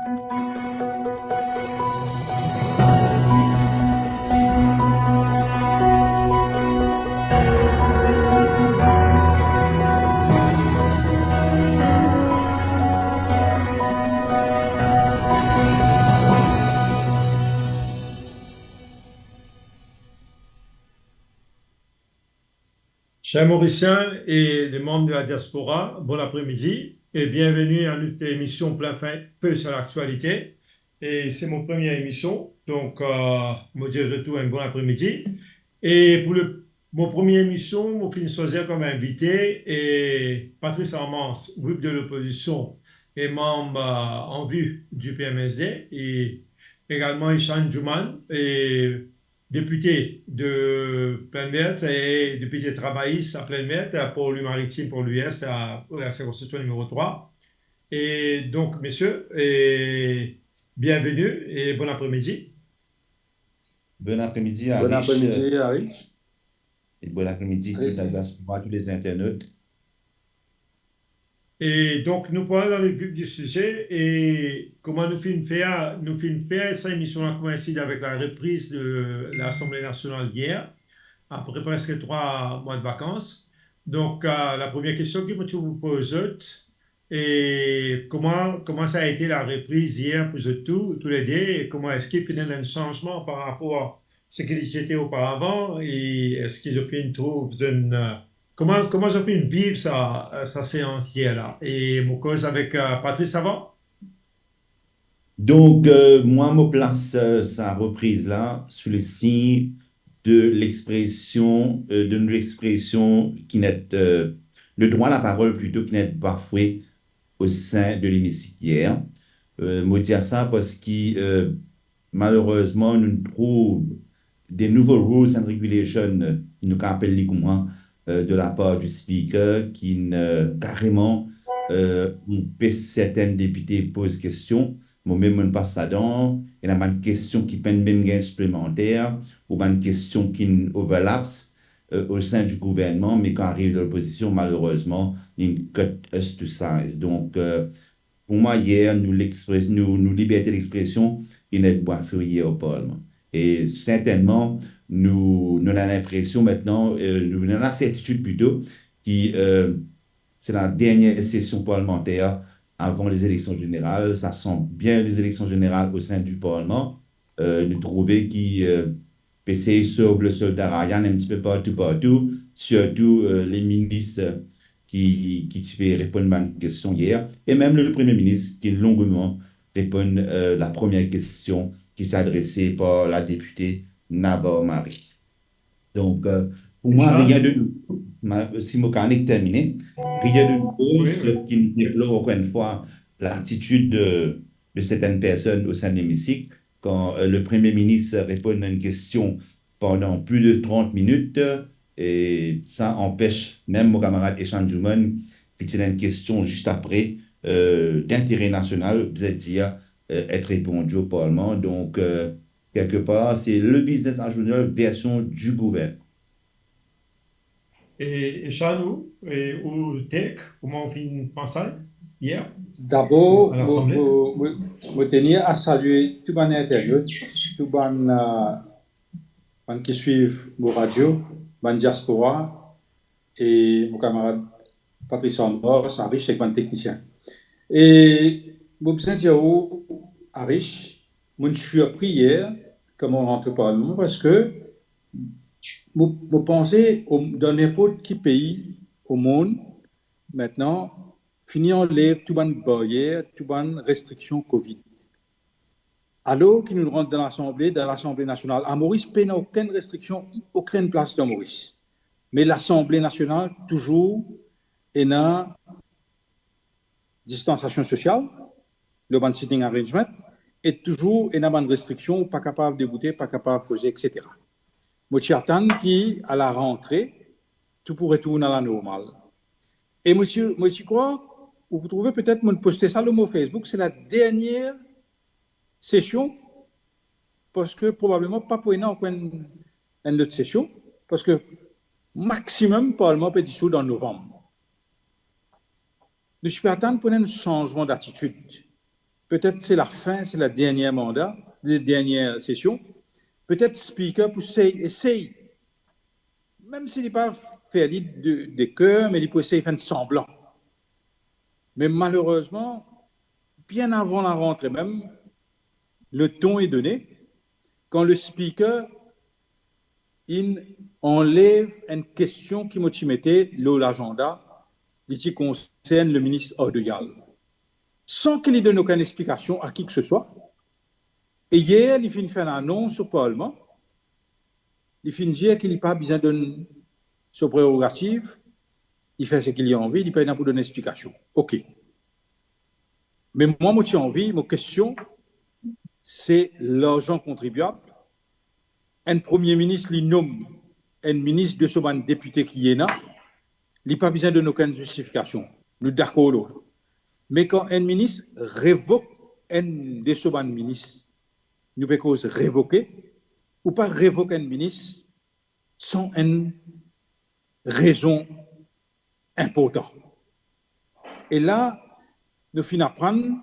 Chers Mauriciens et les membres de la diaspora, bon après-midi et bienvenue à notre émission plein peu sur l'actualité. Et c'est mon première émission, donc je dis retour un bon après-midi. Et pour mon première émission, mon fin choisir comme invité et Patrice Armand, groupe de l'opposition et membre en vue du PMSD, et également Ishan Juman, et député de Plaine-Verte et député travailliste à Plaine-Verte pour l'U-Maritime, pour l'US, pour la circonscription numéro 3. Et donc, messieurs, bienvenue et bon après-midi. Bon après-midi à Bon Rich après-midi, Harry. et bon après-midi toute la diaspora, tous les internautes. Et donc, nous parlons dans le vif du sujet et comment nous finissons faire cette émission coïncide avec la reprise de l'Assemblée nationale hier, après presque 3 mois de vacances. Donc, la première question que je vous pose, et comment ça a été la reprise hier pour tous les deux, et comment est-ce qu'il y a un changement par rapport à ce qu'il était auparavant, et est-ce qu'ils ont fait une trouve d'une. Comment j'ai pu vivre sa séance hier là? Et mon cause avec Patrice, ça va? Donc, moi, me place sa reprise là sous le signe de l'expression qui n'est, le droit à la parole plutôt qui n'est pas bafoué au sein de l'hémicycle hier. Moi, dire ça parce que malheureusement, nous trouvons des nouveaux rules and regulations, nous appellent les comment, de la part du speaker qui carrément, certains députés posent question. Moi-même, je passe ça dans. Il y a une question qui peine même gain supplémentaire ou une question qui overlaps au sein du gouvernement, mais quand arrive l'opposition, malheureusement, il cut us to size. Donc, pour moi, hier, nous liberté d'expression, il n'est pas furieux au Parlement. Et certainement, nous avons l'impression maintenant, nous avons la certitude plutôt, que c'est la dernière session parlementaire avant les élections générales. Ça sent bien les élections générales au sein du Parlement. Nous trouvons que PC sauve le soldat Ryan un petit peu partout, surtout les ministres qui fait répondre à une question hier, et même le Premier ministre qui longuement répond la première question qui s'est adressée par la députée Navarre Marie. Donc, pour moi, rien de nouveau. Si mon carnet est terminé, rien de nouveau, ce qui nous déplore encore une fois l'attitude de certaines personnes au sein de l'hémicycle. Quand le Premier ministre répond à une question pendant plus de 30 minutes, et ça empêche même mon camarade Echan Juman, qui a une question juste après, d'intérêt national, c'est-à-dire être répondu au Parlement. Donc, quelque part, c'est le business as usual version du gouvernement. Et Chanou, ou Tech, comment on finit penser hier D'abord, à l'Assemblée? je tenir à saluer tous les internautes, tous les qui suivent vos radios, la diaspora et mon camarade Patrice Andros, Arish, c'est un technicien. Et je besoin de dire à Arish, je suis surpris hier, comme on rentre au Parlement, parce que je pensais dans n'importe quel pays au monde, maintenant, fini enlève tout les barrières, tout les restrictions Covid. Alors qu'il nous rentre dans l'Assemblée nationale, à Maurice, il n'y a aucune restriction, aucune place dans Maurice. Mais l'Assemblée nationale, toujours, est une distanciation sociale, le ban sitting arrangement, et toujours une restriction, pas capable de voter, pas capable de poser, etc. Moi, j'attends qu'à la rentrée, tout pourrait retourner à la normale. Et moi, je crois, vous trouvez peut-être, moi, poster ça le mot Facebook, c'est la dernière session, parce que probablement pas pour une autre session, parce que maximum, le Parlement peut dissoudre en novembre. Nous sommes attendus pour un changement d'attitude. peut-être c'est la fin, c'est la dernière mandat, la dernière session. Peut-être speaker pour essayer, même s'il n'est pas fait des cœurs, mais il peut essayer de faire semblant. Mais malheureusement, bien avant la rentrée même, le ton est donné quand le speaker il enlève une question qui m'a mettait l'agenda, qui concerne le ministre Orduyal, sans qu'il ait donné aucune explication à qui que ce soit. Et hier, il finit faire une annonce au Parlement. Il finit dire qu'il n'a pas besoin de sa prérogative. Il fait ce qu'il a envie, il peut pas pour donner une explication. OK. Mais moi, j'ai envie, ma question, c'est l'argent contribuable. Un premier ministre, il nomme un ministre de ce député qui est là, il n'a pas besoin de aucune justification. Nous d'accord l'autre. Mais quand un ministre révoque un de ce ministre, nous pouvons révoquer ou pas révoquer un ministre sans une raison importante. Et là, nous finissons apprendre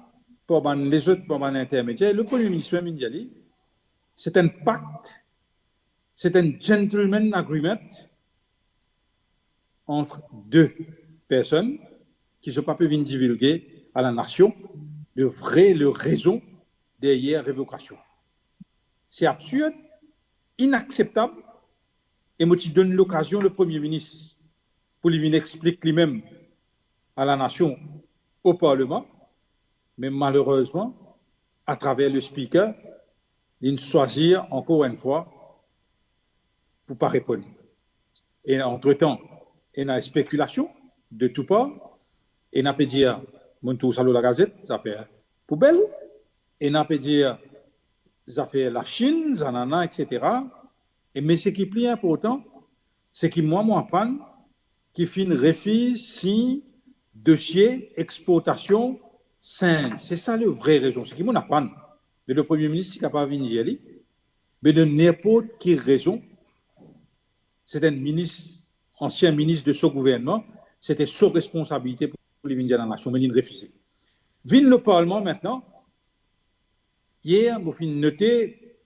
pour les autres, pour l'intermédiaire, le Premier ministre Mindiali, c'est un pacte, c'est un gentleman agreement entre deux personnes qui ne sont pas pu divulguer à la nation le raison derrière révocation. C'est absurde, inacceptable, et moi, je donne l'occasion, le Premier ministre, pour lui expliquer lui-même à la nation, au Parlement, mais malheureusement, à travers le speaker, il choisit encore une fois pour ne pas répondre. Et entre-temps, il y a une spéculation de tout part, et on peut dire, mon tour salut la Gazette, ça fait poubelle, et on peut dire, ça fait la Chine, Zanana, etc. Mais ce qui est plus important, c'est que moi apprends qui fait une refuse si dossier exportation saine. C'est ça la vraie raison. C'est qui m'en apprend. Mais le Premier ministre, c'est capable de venir, mais de n'importe quelle raison, c'est un ministre, ancien ministre de ce gouvernement, c'était sa responsabilité pour les venir dans la nation, mais il refusé. Vine le Parlement maintenant. Hier, vous finissez de noter,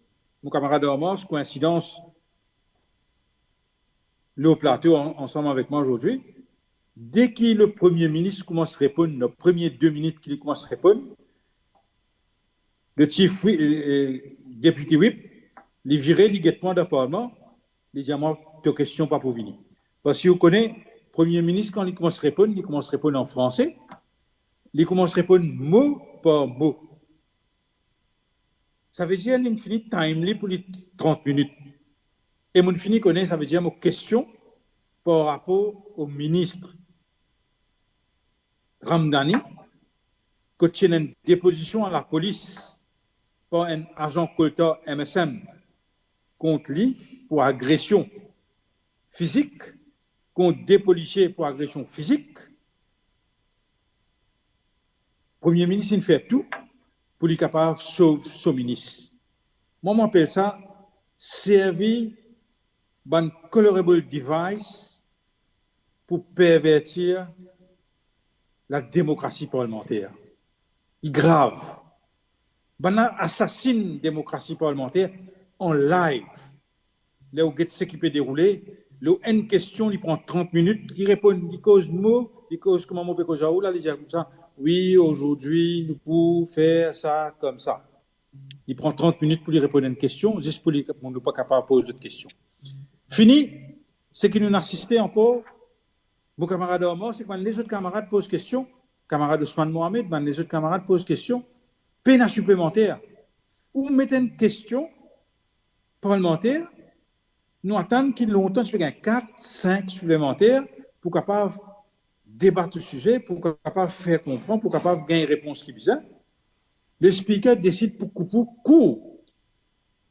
mon camarade Amos, coïncidence, le plateau ensemble avec moi aujourd'hui. Dès que le Premier ministre commence à répondre, nos premières 2 minutes qu'il commence à répondre, le chief député whip, il virait l'iguettement d'un Parlement, il dit à moi, ta question pas pour venir. Parce que vous connaissez, le Premier ministre, quand il commence à répondre en français, il commence à répondre mot par mot. Ça veut dire qu'il finit timely pour les 30 minutes. Et mon fini connaît, ça veut dire mon question par rapport au ministre Ramdani, que tient une déposition à la police par un agent colta MSM contre lui pour agression physique, contre des policiers pour agression physique. Le Premier ministre, il fait tout pour lui capable de sauver son ministre. Moi, j'appelle ça servir d'un colorable device pour pervertir la démocratie parlementaire. Il est grave. Ben assassine la démocratie parlementaire en live. Là où ce qui peut dérouler, là où une question, il prend 30 minutes, il répond, il cause mot, il cause comment on peut causer là, il dit comme ça. Oui, aujourd'hui, nous pouvons faire ça comme ça. Il prend 30 minutes pour lui répondre à une question, juste pour lui, on n'est pas capable de poser d'autres questions. Fini, c'est qu'il nous assistait encore. Mon camarade Omar, c'est quand les autres camarades posent question, camarade Ousmane Mohamed, quand les autres camarades posent question, peine supplémentaire. Ou mettez une question parlementaire, nous attendons qu'il longtemps, je fais 4, 5 supplémentaires pour capable débattre le sujet, pour capable faire comprendre, pour capable gagner une réponse qui est bizarre. Le speaker décide pour couper court,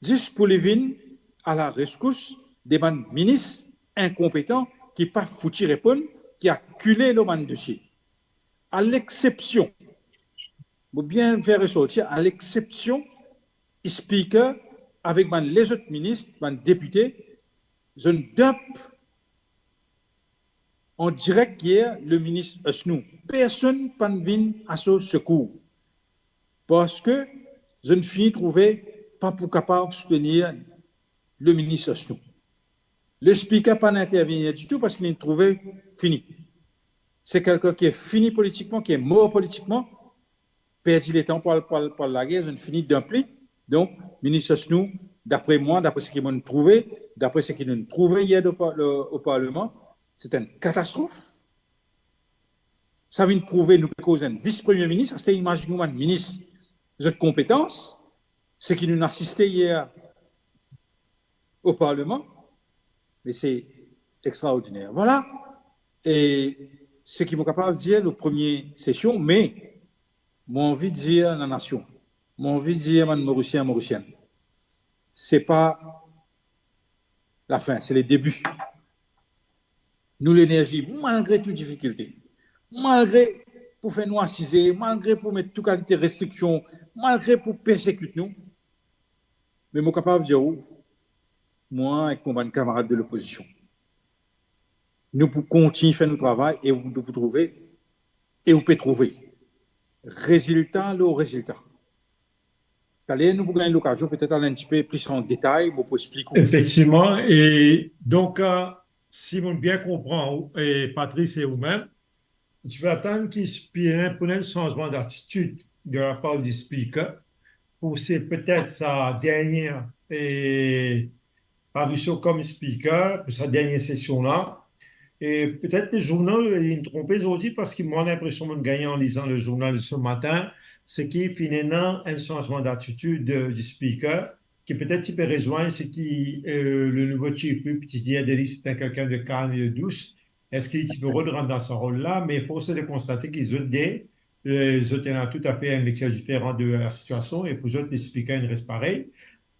juste pour les venir à la rescousse des ministres incompétents qui pas foutu répondre, qui a culé le man dossier. À l'exception, vous bien faire ressortir, à l'exception, le speaker avec les autres ministres, les députés, je dump en direct hier le ministre Esnou. Personne ne vient à son secours. Parce que je ne finis trouver pas pour capable de soutenir le ministre Snou. Le speaker pas n'intervenir du tout parce qu'il est trouvé fini. C'est quelqu'un qui est fini politiquement, qui est mort politiquement, perdu le temps pour la guerre, je ne finis d'un pli. Donc, ministre Snou, d'après moi, d'après ce qu'ils m'ont trouvé, d'après ce qu'ils ont trouvé hier au Parlement, c'est une catastrophe. Ça vient de prouver nous cause un vice-premier ministre, c'était imaginez-nous un ministre de compétences, ce qui nous a assisté hier au Parlement, mais c'est extraordinaire. Voilà. Et ce qui m'est capable de dire, la première session, mais j'ai envie de dire la nation, j'ai envie de dire les Mauriciens, Mauriciennes, c'est pas la fin, c'est le début. Nous, l'énergie, malgré toutes les difficultés, malgré pour faire nous assiser, malgré pour mettre toute qualité de restriction, malgré pour persécuter nous, mais je suis capable de dire, moi, avec mon camarade de l'opposition, nous pouvons continuer à faire notre travail et vous pouvez trouver, et vous pouvez trouver résultat, le résultat. Allez, nous pouvons gagner l'occasion, peut-être aller un petit peu plus en détail, pour expliquer. Effectivement, et donc, si on bien comprend, et Patrice et vous-même, tu vas attendre qu'il y ait un changement d'attitude de la part du speaker pour c'est peut-être sa dernière parution comme speaker, pour sa dernière session-là. Et peut-être le journal, il est trompé aujourd'hui parce que moi, l'impression de gagner en lisant le journal de ce matin, c'est qu'il finalement un changement d'attitude du speaker qui peut-être il peut rejoindre ce qui le nouveau chief petit Diadeli, c'était quelqu'un de calme et de douce. Est-ce qu'il peut rentrer dans ce rôle-là? Mais il faut aussi constater qu'ils ont tout à fait un lecture différent de la situation et pour eux, les speakers ne restent pareils.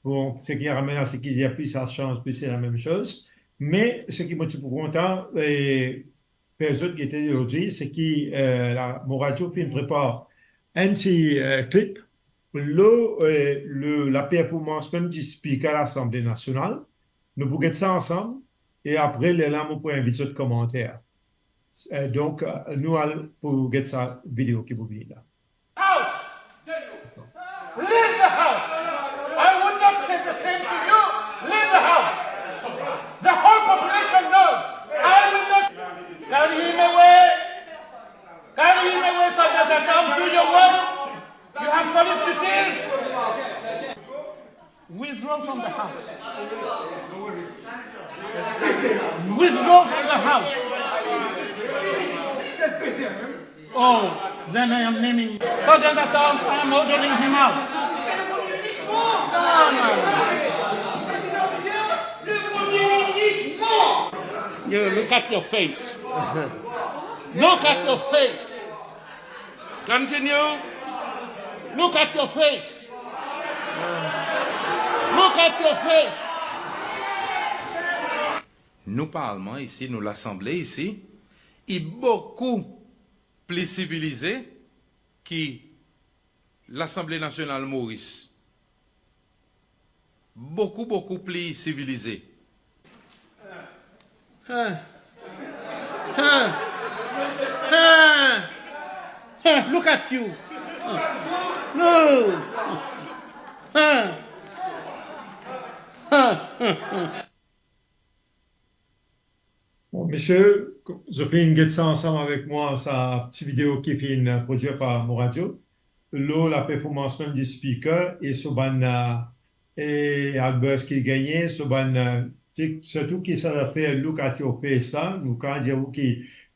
Bon, ce qui ramène à ce qu'il y a plus ça change, plus c'est la même chose. Mais ce qui m'a été content, et faire les autres qui étaient aujourd'hui, c'est que mon radio film prépare un petit clip, la performance même du speaker à l'Assemblée nationale. Nous pouvons ça ensemble et après, là, on peut inviter d'autres commentaires. Donc, nous allons pour get ça vidéo qui vous dit là. House! Leave the house! I would not say the same to you. Leave the house! The whole population knows. I will not. Carry him away. Carry him away so that I can do your work. You have policies. Withdraw from the house. Withdraw from the house. Oh, then I am naming. So that I am ordering him out. No. You look at your face. Look at your face. Continue. Look at your face. Look at your face. Nous, Parlement, ici, nous, l'Assemblée, ici, est beaucoup plus civilisé que l'Assemblée nationale Maurice. Beaucoup, beaucoup plus civilisé. Look at you. No. Bon, monsieur, je fais une ça ensemble avec moi, sa petite vidéo qui est produite par mon radio. Là, la performance même du speaker et et Albert qui gagnait, surtout qui ça fait look at your face, ça, nous quand dire que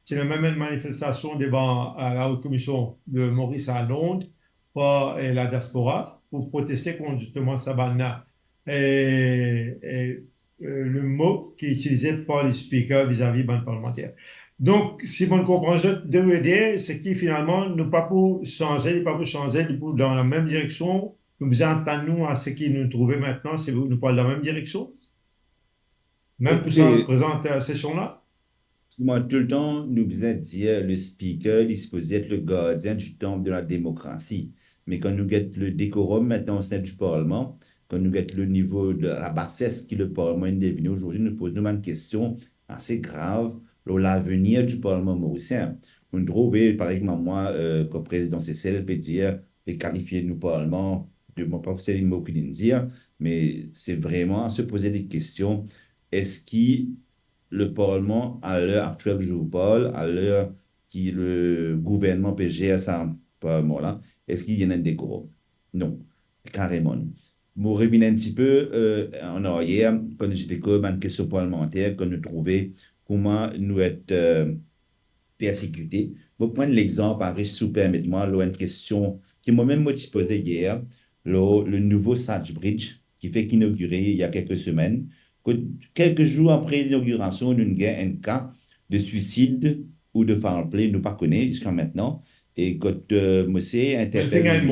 c'est la même manifestation devant la haute commission de Maurice à Londres pour la diaspora pour protester contre justement ça le mot qui est utilisé par les speakers vis-à-vis des parlementaires. Donc, si on comprend de l'idée, c'est que finalement, nous pas pour changer, dans la même direction. Nous entendons à ce qui nous trouvait maintenant, c'est nous parlons dans la même direction. Même pour cette présente session-là. Moi, tout le temps, nous besoin dire le speaker, il est supposé être le gardien du temple de la démocratie. Mais quand nous guettons le décorum maintenant au sein du Parlement, quand nous guettons le niveau de la bassesse qui le Parlement est devenu aujourd'hui, nous posons une question assez grave sur l'avenir du Parlement mauricien. Vous trouvez, par exemple, moi, comme président CCL, peut dire et qualifier nous Parlement, je ne sais pas si c'est le mot qu'il vient de dire, mais c'est vraiment se poser des questions. Est-ce que le Parlement, à l'heure actuelle que je vous parle, à l'heure que le gouvernement peut gérer ça, Parlement-là, est-ce qu'il y en a des gros? Non, carrément non. Moi, revenir un petit peu en arrière, quand j'étais comme une question parlementaire, quand nous trouvons comment nous être persécutés. Pour prendre l'exemple, Henri, si vous permettez-moi, là, une question qui m'a même motivé hier, le nouveau Sage Bridge, qui fait qu'inaugurer il y a quelques semaines. Quelques jours après l'inauguration, nous avons un cas de suicide ou de foul play, nous ne pas connaissons jusqu'à maintenant. Et quand monsieur interpelle...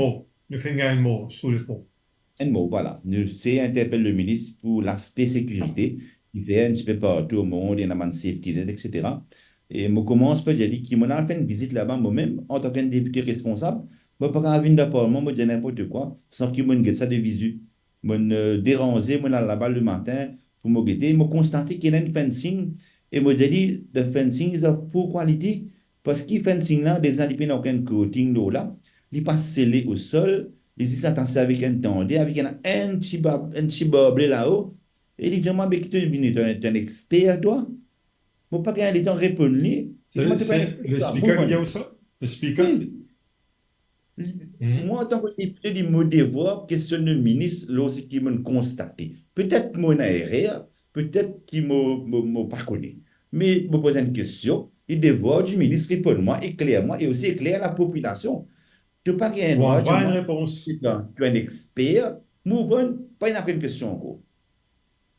Nous faisons un mot sur le pont. Un mot, voilà. Nous interpelle le ministre pour l'aspect sécurité, qui fait un petit peu partout au monde, il y a un safety net, etc. Et je commence par dire que moi, j'ai fait une visite là-bas moi-même, en tant qu'un député responsable. Je ne peux pas venir de Parlement, je dis n'importe quoi, sans que je me ça de visu. Je me déranger, je là-bas le matin pour me guetter. Je constaté qu'il y a un fencing. Et je me dit, the fencing is of poor quality. Parce que le fencing là, des indépendants qui ont un coating là, il n'est pas scellé au sol. Il dit, ça t'en avec un tendé, avec un petit barbelé là-haut. Et il dit, moi, mais tu es un expert, toi? Je ne peux pas gagner le temps de répondre. C'est le speaker qui dit ça? Le speaker? Moi, en tant que député, il me devoir questionner le ministre, là aussi, qui me constaté. Peut-être mon erreur, peut-être qu'il ne m'a pas connu. Mais je me pose une question, il devoir du ministre répondre-moi et clairement, et aussi éclaire la population. Tu n'as pas gagné une réponse. Tu es un expert, mouvant, pas une question encore.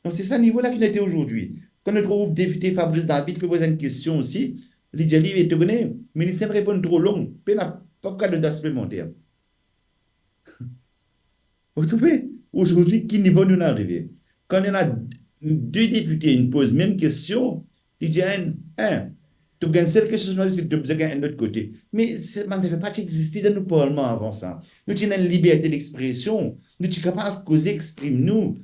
Donc, c'est ça niveau-là qu'il était aujourd'hui. Quand notre groupe député Fabrice David peut poser une question aussi, il dit, il te connaît, le ministère répond trop long, il n'a pas de cas supplémentaire. Vous trouvez, aujourd'hui, quel niveau nous arrivons? Quand il y en a deux députés qui posent la même question, il dit, tu gagnes seule question, c'est que tu gagnes un autre côté. Mais ça ne fait pas exister dans nos parlements avant ça. Nous avons une liberté d'expression, nous sommes capables de causer, exprimer-nous.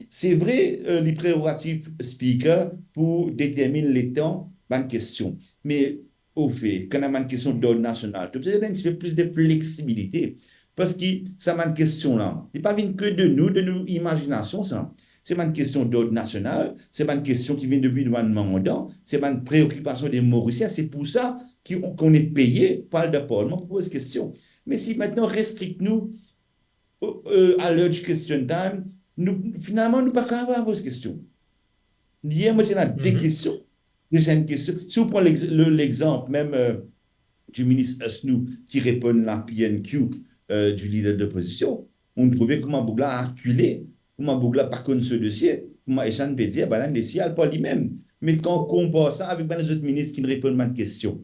C'est vrai, les prérogatives speaker pour déterminer les temps, bonne question. Mais au fait, quand on a une question d'ordre national, tu as un petit peu plus de flexibilité. Parce que ça m'a une question là. Il n'est pas venu que de nos imaginations, ça. C'est pas une question d'ordre national, c'est pas une question qui vient depuis le mandat, c'est pas une préoccupation des Mauriciens. C'est pour ça qu'on est payé par le Parlement pour poser cette question. Mais si maintenant restricte-nous à l'heure du question time, finalement, nous ne pouvons pas avoir vos questions. Hier, moi, j'ai des questions. Déjà une question. Si vous prenez l'exemple même du ministre Asnou qui répond à la PNQ du leader de l'opposition, on trouvait comment Bougla a acculé, comment Bougla par contre ce dossier, comment Echan peut dire, ben, les signaux pas lui-même. Mais quand on compare ça avec les autres ministres qui ne répondent pas à une question,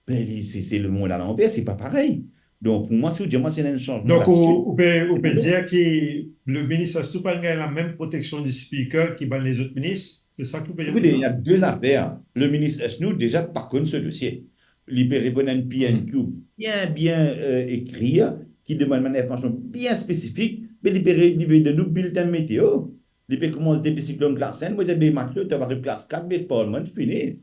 ben, c'est le monde à l'envers, c'est pas pareil. Donc, pour moi, si vous dites, moi, c'est un changement. Donc, on peut dire que le ministre Astou pas la même protection du speaker qui bat les autres ministres. C'est ça que vous pouvez dire? Il y a deux affaires. Le ministre Asnou, déjà, par contre, ce dossier, il peut répondre à une PNQ bien écrit, qui demande de manière bien spécifique, mais il peut de nous bulletin météo. Il peut commencer depuis cyclone classe 5, moi, j'ai maintenant, tu vas avoir classe 4, mais pas le monde fini.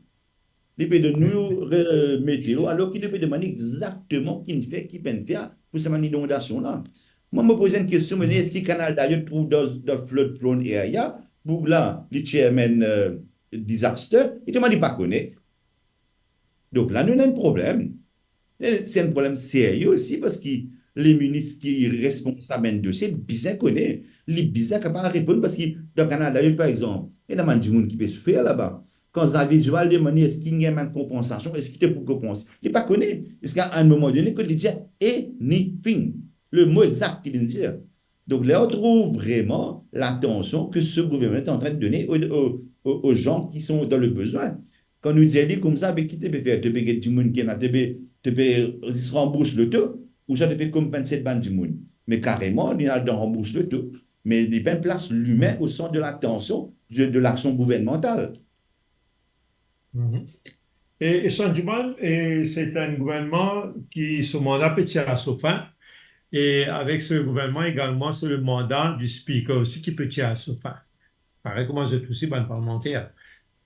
Il peut de nous météo, alors qu'il peut demander exactement qui fait, qui peut faire pour cette inondation-là. Moi, je me pose une question, est-ce que le canal d'ailleurs trouve dans flood prone area, pour là, le chairman disaster, il ne pas connaître. Donc là, nous avons un problème. C'est un problème sérieux aussi parce que les ministres qui sont responsables de dossier, bien connaissent. Les bizarres capables de répondre parce que dans le Canada, par exemple, il y a des gens qui peuvent souffrir là-bas. Quand David Joal demande est-ce qu'il y a une compensation, est-ce qu'il est pour compenser, il ne pas connaît. Est-ce qu'à un moment donné, il dit anything, le mot exact qu'il dit. Donc là, on trouve vraiment l'attention que ce gouvernement est en train de donner aux gens qui sont dans le besoin. Quand nous disons comme ça, qui te peut faire? Tu peux faire du monde qui se rembourse le taux, ou ça te peut compenser le ban du monde. Mais carrément, il y a de rembourse le taux. Mais il place l'humain au centre de l'attention de l'action gouvernementale. Et Chanjuman, c'est un gouvernement qui, son mandat peut tirer à sa fin. Et avec ce gouvernement également, c'est le mandat du speaker aussi qui peut tirer à sa fin. Pareil comment je aussi ban parlementaire.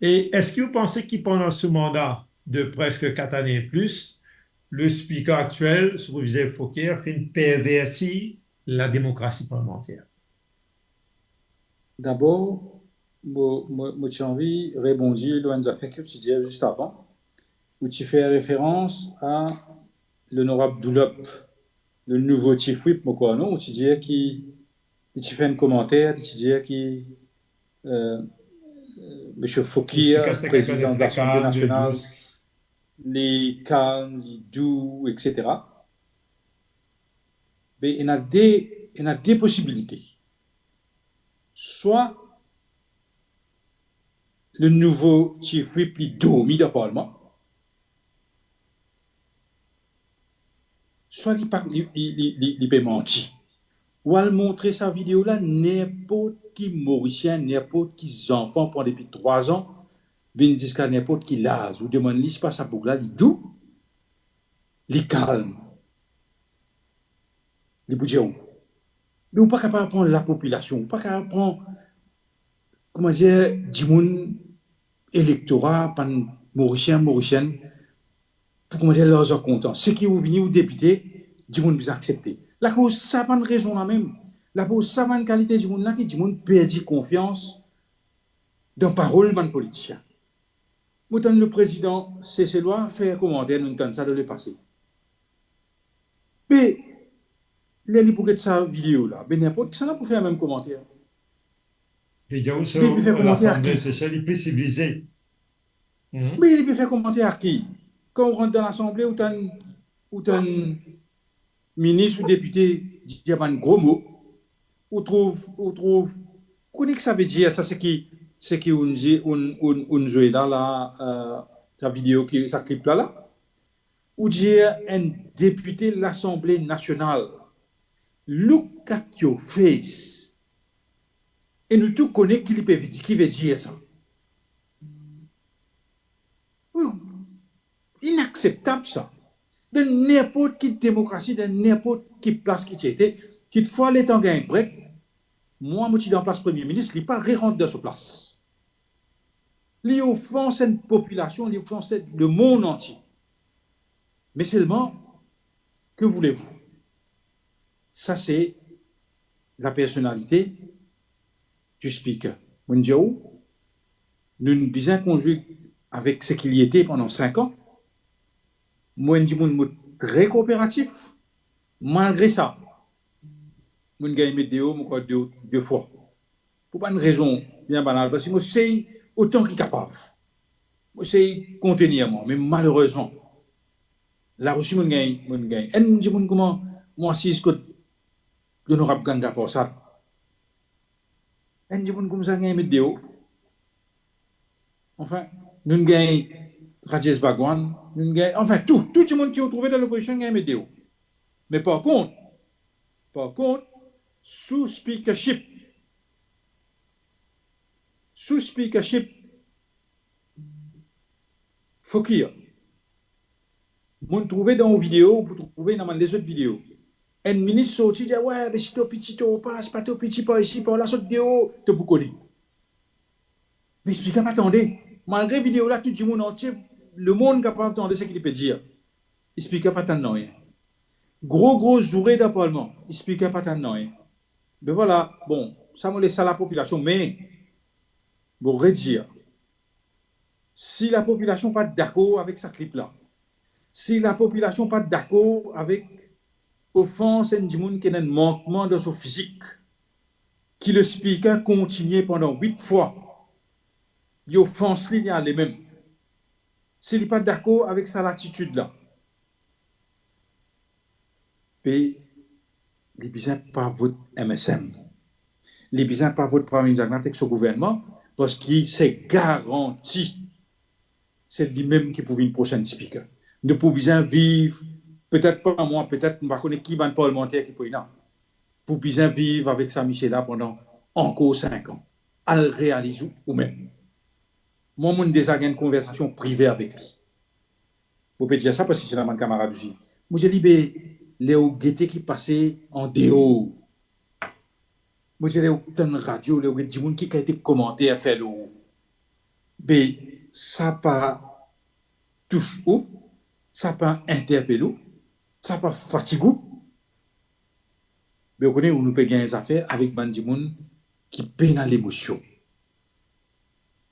Et est-ce que vous pensez que pendant ce mandat de presque 4 années et plus, le speaker actuel, Joseph Fauquier, fait pervertir la démocratie parlementaire? D'abord, j'ai envie de répondre à une affaire que tu disais juste avant, où tu fais référence à l'honorable Doulop, le nouveau chief whip, non, où tu disais qu'il tu fais un commentaire, tu disais qu'il M. Le Fauquier, speaker, c'était quelqu'un de président de très l'Assemblée calme, de nationale, douce. les calmes, les doux, etc. Mais il y a des possibilités. Soit le nouveau chief whip est dormi dans le Parlement, soit il peut mentir. Ou à montrer sa vidéo là, n'importe qui Mauricien, n'importe qui enfant pendant depuis 3 ans, viennent jusqu'à n'importe qui l'âge, ou demande lui, pas sa boucle là, il doux, il calme, il bouge où. Mais on n'est pas capable de prendre la population, on n'est pas capable de prendre, comment dire, du monde électorat, par Mauricien, Mauricienne, pour comment dire, leurs contents. Ceux qui ont venu au député, du monde vous accepter. La cause, ça pas de raison là même. La cause, ça pas de qualité du monde là, qui du monde perdit confiance dans la parole de politicien. Autant le président, c'est loi, fait un commentaire, nous entendons ça de le passer. Mais, les pour sa vidéo là, mais n'importe qui ça n'a pas fait un même commentaire. Les gens Mais il peut faire sur commentaire à l'Assemblée qui? sociale, ils peut civiliser. Mais il peut faire commentaire à qui? Quand on rentre dans l'Assemblée, ou un ministre ou député dit un gros mot, on trouve, connaît que ça veut dire, ça c'est qui on joue dans sa vidéo, sa clip là, ou dire un député de l'Assemblée nationale, look at your face, et nous tous connaissons qui veut dire ça. Inacceptable ça. De n'importe quelle démocratie, de n'importe quelle place qui était, qu'il faut aller dans un break, moi, je suis dans la place Premier ministre, il n'est pas rentré dans sa place. Il offense une population, il offense le monde entier. Mais seulement, que voulez-vous? Ça, c'est la personnalité du speaker. Nous nous bien conjugué avec ce qu'il y était pendant 5 ans. Moi, je suis très coopératif. Malgré ça, je gagne mes vidéos deux fois. Pour pas une raison bien banale, parce que moi, c'est autant qu'il est capable. Moi, c'est contenir moi, mais malheureusement, là aussi, je gagne. Et je dis comment, moi, si je suis l'honorable Ganga pour ça. Et je dis comment ça gagne mes vidéos. Enfin, nous gagnons Rajesh Bhagwan, nous gagnons, enfin, tout le monde qui est trouvé dans l'opposition gagne mes vidéos. Mais par contre, sous speakership, Fauquier, vous trouvez dans vos vidéos, vous trouvez dans les autres vidéos. Un ministre sorti dit, ouais, mais si tu es petit, tu passes, pas petit, pas ici, pas là, cette vidéo, tu peux connaître. Mais expliquez pas, attendez, malgré la vidéo là, tout le monde entier, le monde capable d'entendre ce qu'il peut dire. Expliquez pas tant non. Gros jourée d'appartement, expliquez pas tant non. Mais voilà, bon, ça me laisse à la population, mais, pour redire, si la population n'est pas d'accord avec ce clip-là, si la population n'est pas d'accord avec l'offense et un manquement de son physique, qui le speaker continue pendant 8 fois, l'offense il y a les mêmes. S'il n'est pas d'accord avec sa attitude-là, puis, les besoins pas votre MSM, les besoins pas votre premier ministre avec ce gouvernement, parce qu'il s'est garanti. C'est lui-même qui pouvait une prochaine speaker. Nous pouvons vivre, peut-être pas moi, peut-être, je ne connais pas qui va parlementaire qui peut y aller. Pour bien vivre avec sa Michel-là pendant encore 5 ans. À le réaliser ou même. Moi, j'ai déjà eu une conversation privée avec lui. Vous pouvez dire ça parce que c'est mon camarade aussi. Moi, j'ai dit, Léo Guetté qui passait en déo. Moi, j'ai dit, dans la radio, Léo Guetté, qui a été commenté à faire l'eau. Mais ça pas touche où ça pas interpellé, ça pas fatigué. Mais vous connaissez où nous payons des affaires avec Bandimoun qui peine dans l'émotion.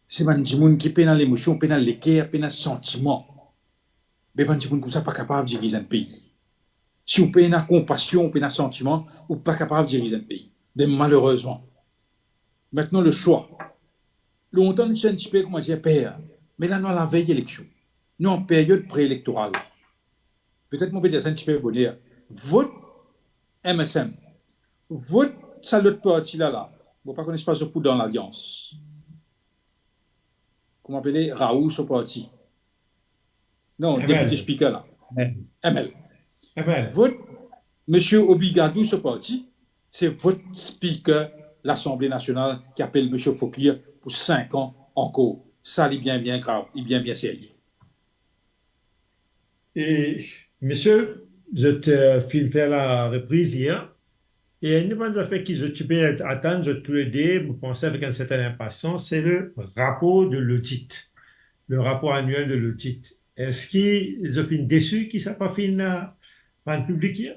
C'est Bandimoun qui peine dans l'émotion, peine dans l'équerre, peine dans le sentiment. Mais Bandimoun comme ça pas capable de diriger un pays. Si vous payez dans la compassion, vous payez dans le sentiment, vous n'êtes pas capable de diriger un pays. Mais malheureusement. Maintenant, le choix. Longtemps, nous sommes un petit peu, comment dire, père. Mais là, nous avons la veille élection. Nous en période préélectorale. Peut-être mon petit un petit peu bonheur. Vote MSM. Vote ça l'autre parti là. Vous ne connaissez pas ce coup dans l'alliance. Comment appeler Raoult ce parti. Non, ML. député speaker là. ML. ML. Votre M. Obigadou, ce parti, c'est votre speaker, l'Assemblée nationale, qui appelle M. Fokir pour 5 ans encore. Ça, il est bien grave, il est bien sérieux. Et, monsieur, je te filme faire la reprise hier. Et une des affaires qui je peux attendre, je te le dis, vous pensez avec une certaine impatience, c'est le rapport de l'audit, le rapport annuel de l'audit. Est-ce qu'ils ont fait déçu qu'ils ne sont pas fait rendre public hier?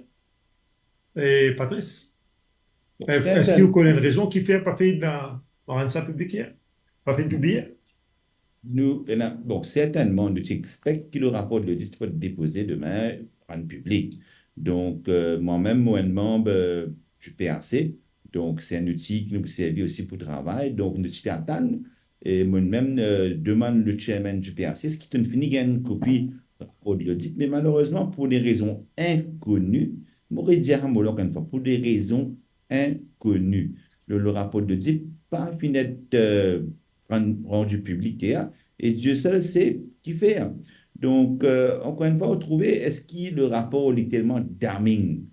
Et Patrice, est-ce que vous connaissez une raison qui fait pas fait rendre ça public hier? Pas fait publier? Nous, bon, certainement, nous expectons que le rapport de l'audit soit déposé demain, rendre public. Donc, moi-même, moi, membre du PRC, donc c'est un outil qui nous sert aussi pour le travail. Donc, nous sommes attendre. Et moi-même, demande le chairman du PRC, ce qui est une fini une copie rapport de l'audit, mais malheureusement, pour des raisons inconnues, je m'aurais dit à Molo une fois, pour des raisons inconnues, le rapport de l'audit pas fini d'être rendu public hier, et Dieu seul sait qui fait. Donc, encore une fois, vous trouvez, est-ce que le rapport littéralement damning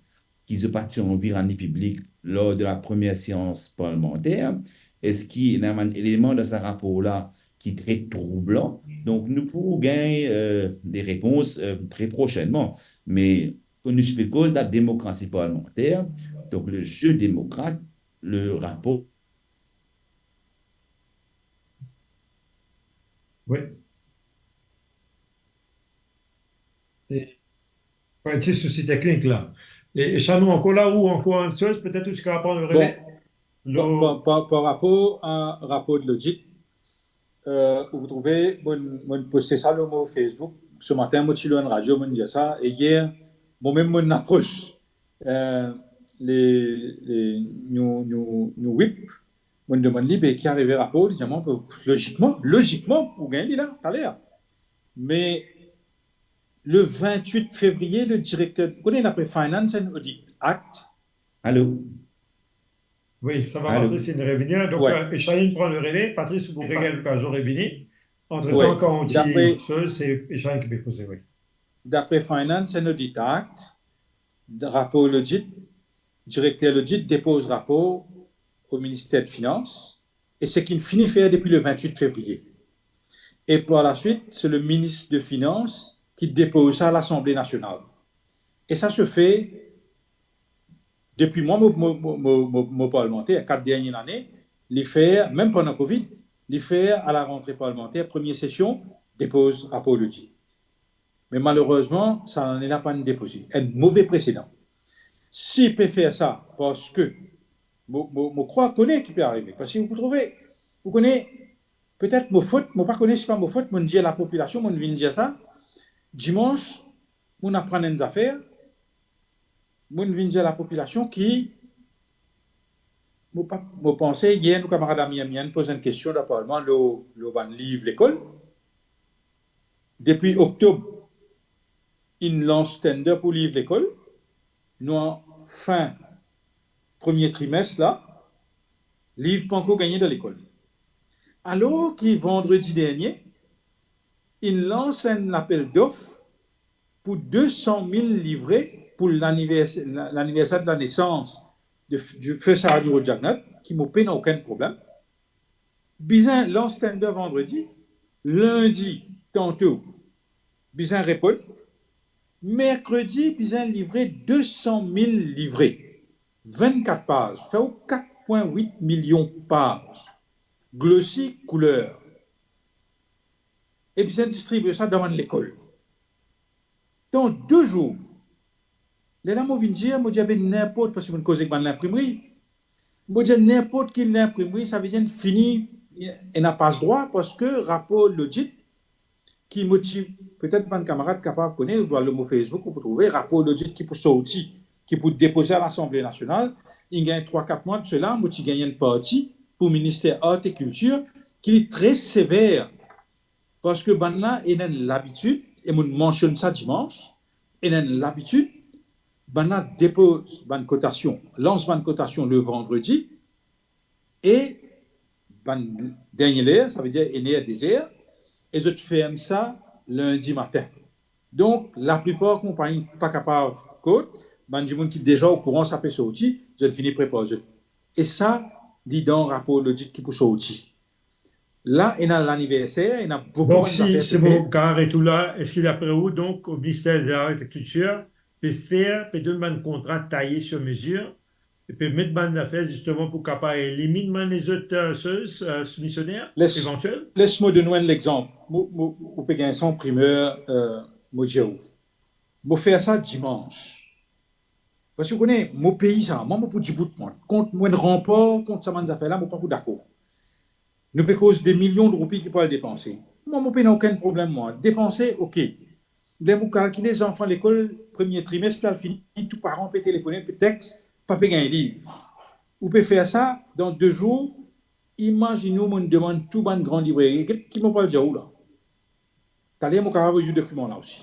qui se partit en environnement public lors de la première séance parlementaire, est-ce qu'il y a un élément dans ce rapport-là qui est très troublant? Donc, nous pourrons gagner des réponses très prochainement. Mais, on fait cause de la démocratie parlementaire, donc le jeu démocrate, le rapport. Oui. Et, un petit souci technique là. Et Chanou, encore là ou encore une chose, peut-être tu vas prendre le relais? Par rapport à rapport de l'audit, vous trouvez, moi, posté ça le mot Facebook. Ce matin, moi, je suis en radio, moi, je ça. Et hier, moi-même, mon approche, nous whip, moi, demande libre qui arrive rapport, disons, logiquement, pour gagner là, à l'air. Mais le 28 février, le directeur, vous connaissez l'après Finance and Audit Act? Allô? Oui, ça va, Patrice, il revient. Donc, Échaïne prend le relais. Patrice, vous régale quand j'aurai fini. Entre-temps, quand on dit chose, c'est Échaïne qui peut poser, oui. D'après Finance and Audit Act, rapport l'audit, directeur l'audit dépose rapport au ministère de Finances, et c'est qu'il finit faire depuis le 28 février. Et par la suite, c'est le ministre de Finances qui dépose ça à l'Assemblée nationale. Et ça se fait depuis moi, mon parlementaire, 4 dernières années, les faire, même pendant Covid, les faire à la rentrée parlementaire, première session, dépose rapport l'audit. Mais malheureusement, ça n'en est là pas une déposé. Un mauvais précédent. S'il peut faire ça, parce que, je crois connaître qui peut arriver. Parce que vous connaissez, peut-être mon faute, je ne connais pas mon faute, je dis à la population, je viens dire ça. Dimanche, on apprend des affaires, je viens dire à la population qui, je pensais, hier, nos camarades amis posent une question dans le Parlement, le livre l'école. Depuis octobre, ils lancent tender pour livre l'école. Nous, en fin premier trimestre, là, livre pas encore gagné dans l'école. Alors que vendredi dernier, ils lancent un appel d'offres pour 200 000 livrets pour l'anniversaire de la naissance du feu Saradi Rojagnat, qui ne peine aucun problème. Bizin lance tender vendredi, lundi, tantôt, Bizin répond. Mercredi, Bizin livré 200 000 livrets, 24 pages, fait 4,8 millions de pages, glossy, couleur. Et Bizin distribue ça devant l'école. Dans 2 jours, les là, moi, je dire, moi, j'avais n'importe, parce que je cause avec l'imprimerie. Moi, je n'importe quelle imprimerie, ça veut dire fini, et n'a pas ce droit, parce que rapport l'audit, qui motive, peut-être un camarade capable de connaître, ou doit le mot Facebook, vous trouver rapport l'audit qui peut sortir, qui peut déposer à l'Assemblée nationale. Il gagne 3-4 mois de cela, moi, tu gagnes une partie pour le ministère Art et Culture, qui est très sévère. Parce que ben là, il a l'habitude, et je mentionne ça dimanche, il a l'habitude, ben là, dépose une cotation, lance une cotation le vendredi, et ben, dernier, ça veut dire il est désert, et je ferme ça lundi matin. Donc, la plupart des compagnies pas capables de code, ben, du monde qui est déjà au courant, ça peut sortir, je finis préparer. Et ça, dit dans le rapport l'audit qui peut sortir. Là, il y a l'anniversaire, il y a beaucoup Donc, d'affaires. si vous carrez tout là, est-ce qu'il d'après vous, donc, au ministère de l'Agriculture, peut donner un contrat taillé sur mesure, et peut mettre bande d'affaires justement pour capable éliminer les autres soumissionnaires éventuels? Laisse-moi donner l'exemple. Vous pouvez gagner son primeur, moi, je vais faire ça dimanche. Parce que vous connaissez, mon pays, ça, moi, je peux dire bout de monde. Contre moi, un rempart, contre ça, des affaires là, je ne suis pas d'accord. Nous pouvons cause des millions de roupies qui peuvent dépenser. Moi, mon pays n'a aucun problème, moi. Dépenser, ok. Dès que calculer les enfants à l'école, premier trimestre, puis à fini, tout parent peut téléphoner, peut texte, pas payer un livre. Vous pouvez faire ça dans 2 jours. Imaginez-vous, on demande tout le grand librairie. Qui m'a pas le dire où là? T'as l'air, mon caractère, il y a document là aussi.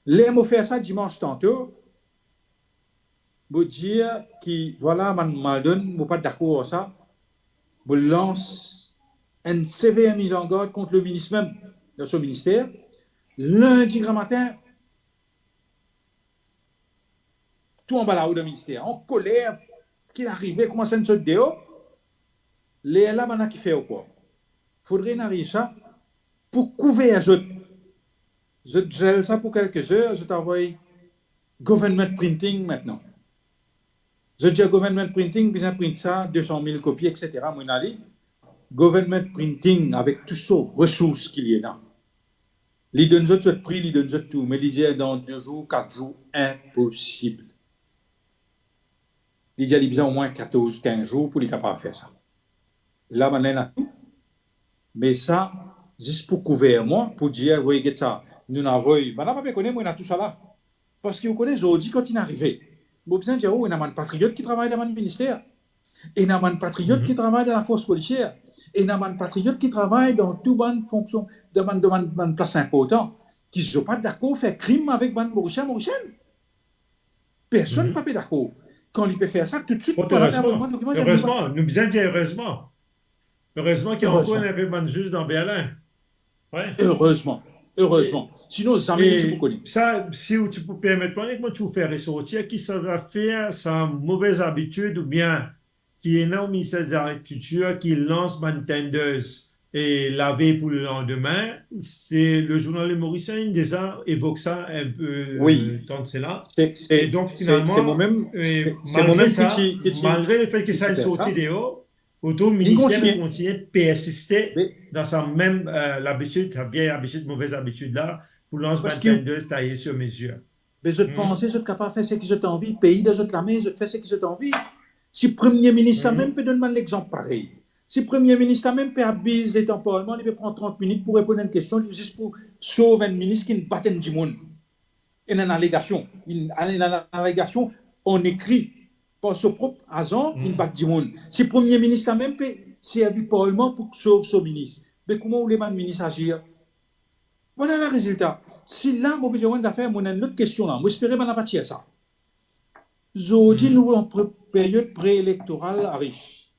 L'air, moi, faire ça dimanche tantôt. Vous dire que, voilà, je donne, je pas d'accord avec ça. Je lance une sévère mise en garde contre le ministre même de ce ministère. Lundi grand matin, tout en bas là-haut du ministère, en colère, qu'il arrivait, comment ça ne se dehors. Les là, maintenant, qui fait quoi? Il faudrait n'arriver ça pour couvrir je gèle ça pour quelques heures, je t'envoie government printing maintenant. Je dis government printing, besoin de print ça, 200 000 copies, etc. Mon ali, government printing avec toutes ces ressources qu'il y a là. Les donne de prix, les donne tout, mais les dit dans 2 jours, 4 jours, impossible. Les dit il besoin au moins 14, 15 jours pour les capables de faire ça. Là, maintenant, on a tout. Mais ça, juste pour couvrir moi, pour dire, oui, regarde ça, nous n'avons pas, pas connaître, moi, on a tout ça là. Parce que vous connaissez, aujourd'hui, quand il est arrivé, vous besoin de dire, oh, il y a un patriote qui travaille dans le ministère. Et il y a un patriote qui travaille dans la force policière. Et il y a un patriote qui travaille dans toute bonne fonction, dans une place importante, qui ne sont pas d'accord faire crime avec Ban Mauricien. Personne n'est pas d'accord. Quand il peut faire ça, tout de suite, heureusement, nous besoin de dire heureusement. Heureusement qu'il y a encore un événement juste dans Berlin. Ouais. Heureusement. Sinon, jamais tu peux connaître. Ça, si tu peux permettre, comment tu fais ressortir qui ça va faire sa mauvaise habitude ou bien qui est au ministère de l'Agriculture qui lance Tenders et la veille pour le lendemain, c'est le journal Le Mauricien déjà évoque ça un peu tant de cela. Et donc finalement, c'est moi-même malgré le fait que ça est sorti dehors, le ministère continue de persister dans sa même l'habitude, sa vieille habitude, mauvaise habitude là, pour lancer Tenders taillé sur mesure. Mais je pense, je suis capable de faire ce que je t'ai envie, pays de la main, je fais ce que je t'ai envie. Si le Premier ministre même peut donner l'exemple pareil, si le Premier ministre même peut abuser les temps parlement, il peut prendre 30 minutes pour répondre à une question, juste pour sauver un ministre qui ne bat du monde. Il y a une allégation. On écrit par son propre agent, il bat du monde. Si le Premier ministre même peut servir le parlement pour sauver son ministre, mais comment voulez le ministre agir? Voilà le résultat. Si là, je besoin d'affaires, on a une autre question là. J'espère que je ne vais pas tirer ça. Aujourd'hui, nous sommes en période préélectorale à riche.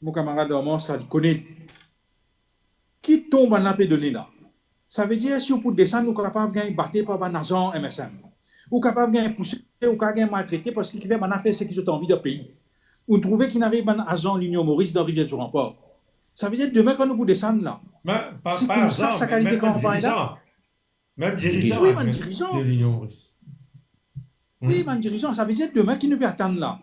Mon camarade Dormant, ça le connaît. Qui tombe en la donné là? Ça veut dire si on peut descendre, nous sommes capables de gagner battre par un agent MSM. Ou capable de gagner pousser, ou capable de gagner maltraiter parce qu'il fait un affaire ce qu'ils ont envie de payer. Ou trouver qu'il n'arrive un agent l'Union Maurice dans Rivière du Rempart. Ça veut dire demain quand nous pouvons descendre là. C'est pour ça sa qualité de campagne là. Même dirigeant. Oui, même dirigeant. De l'Union Maurice. Oui, mon dirigeant, ça veut dire demain qui ne peut attendre là.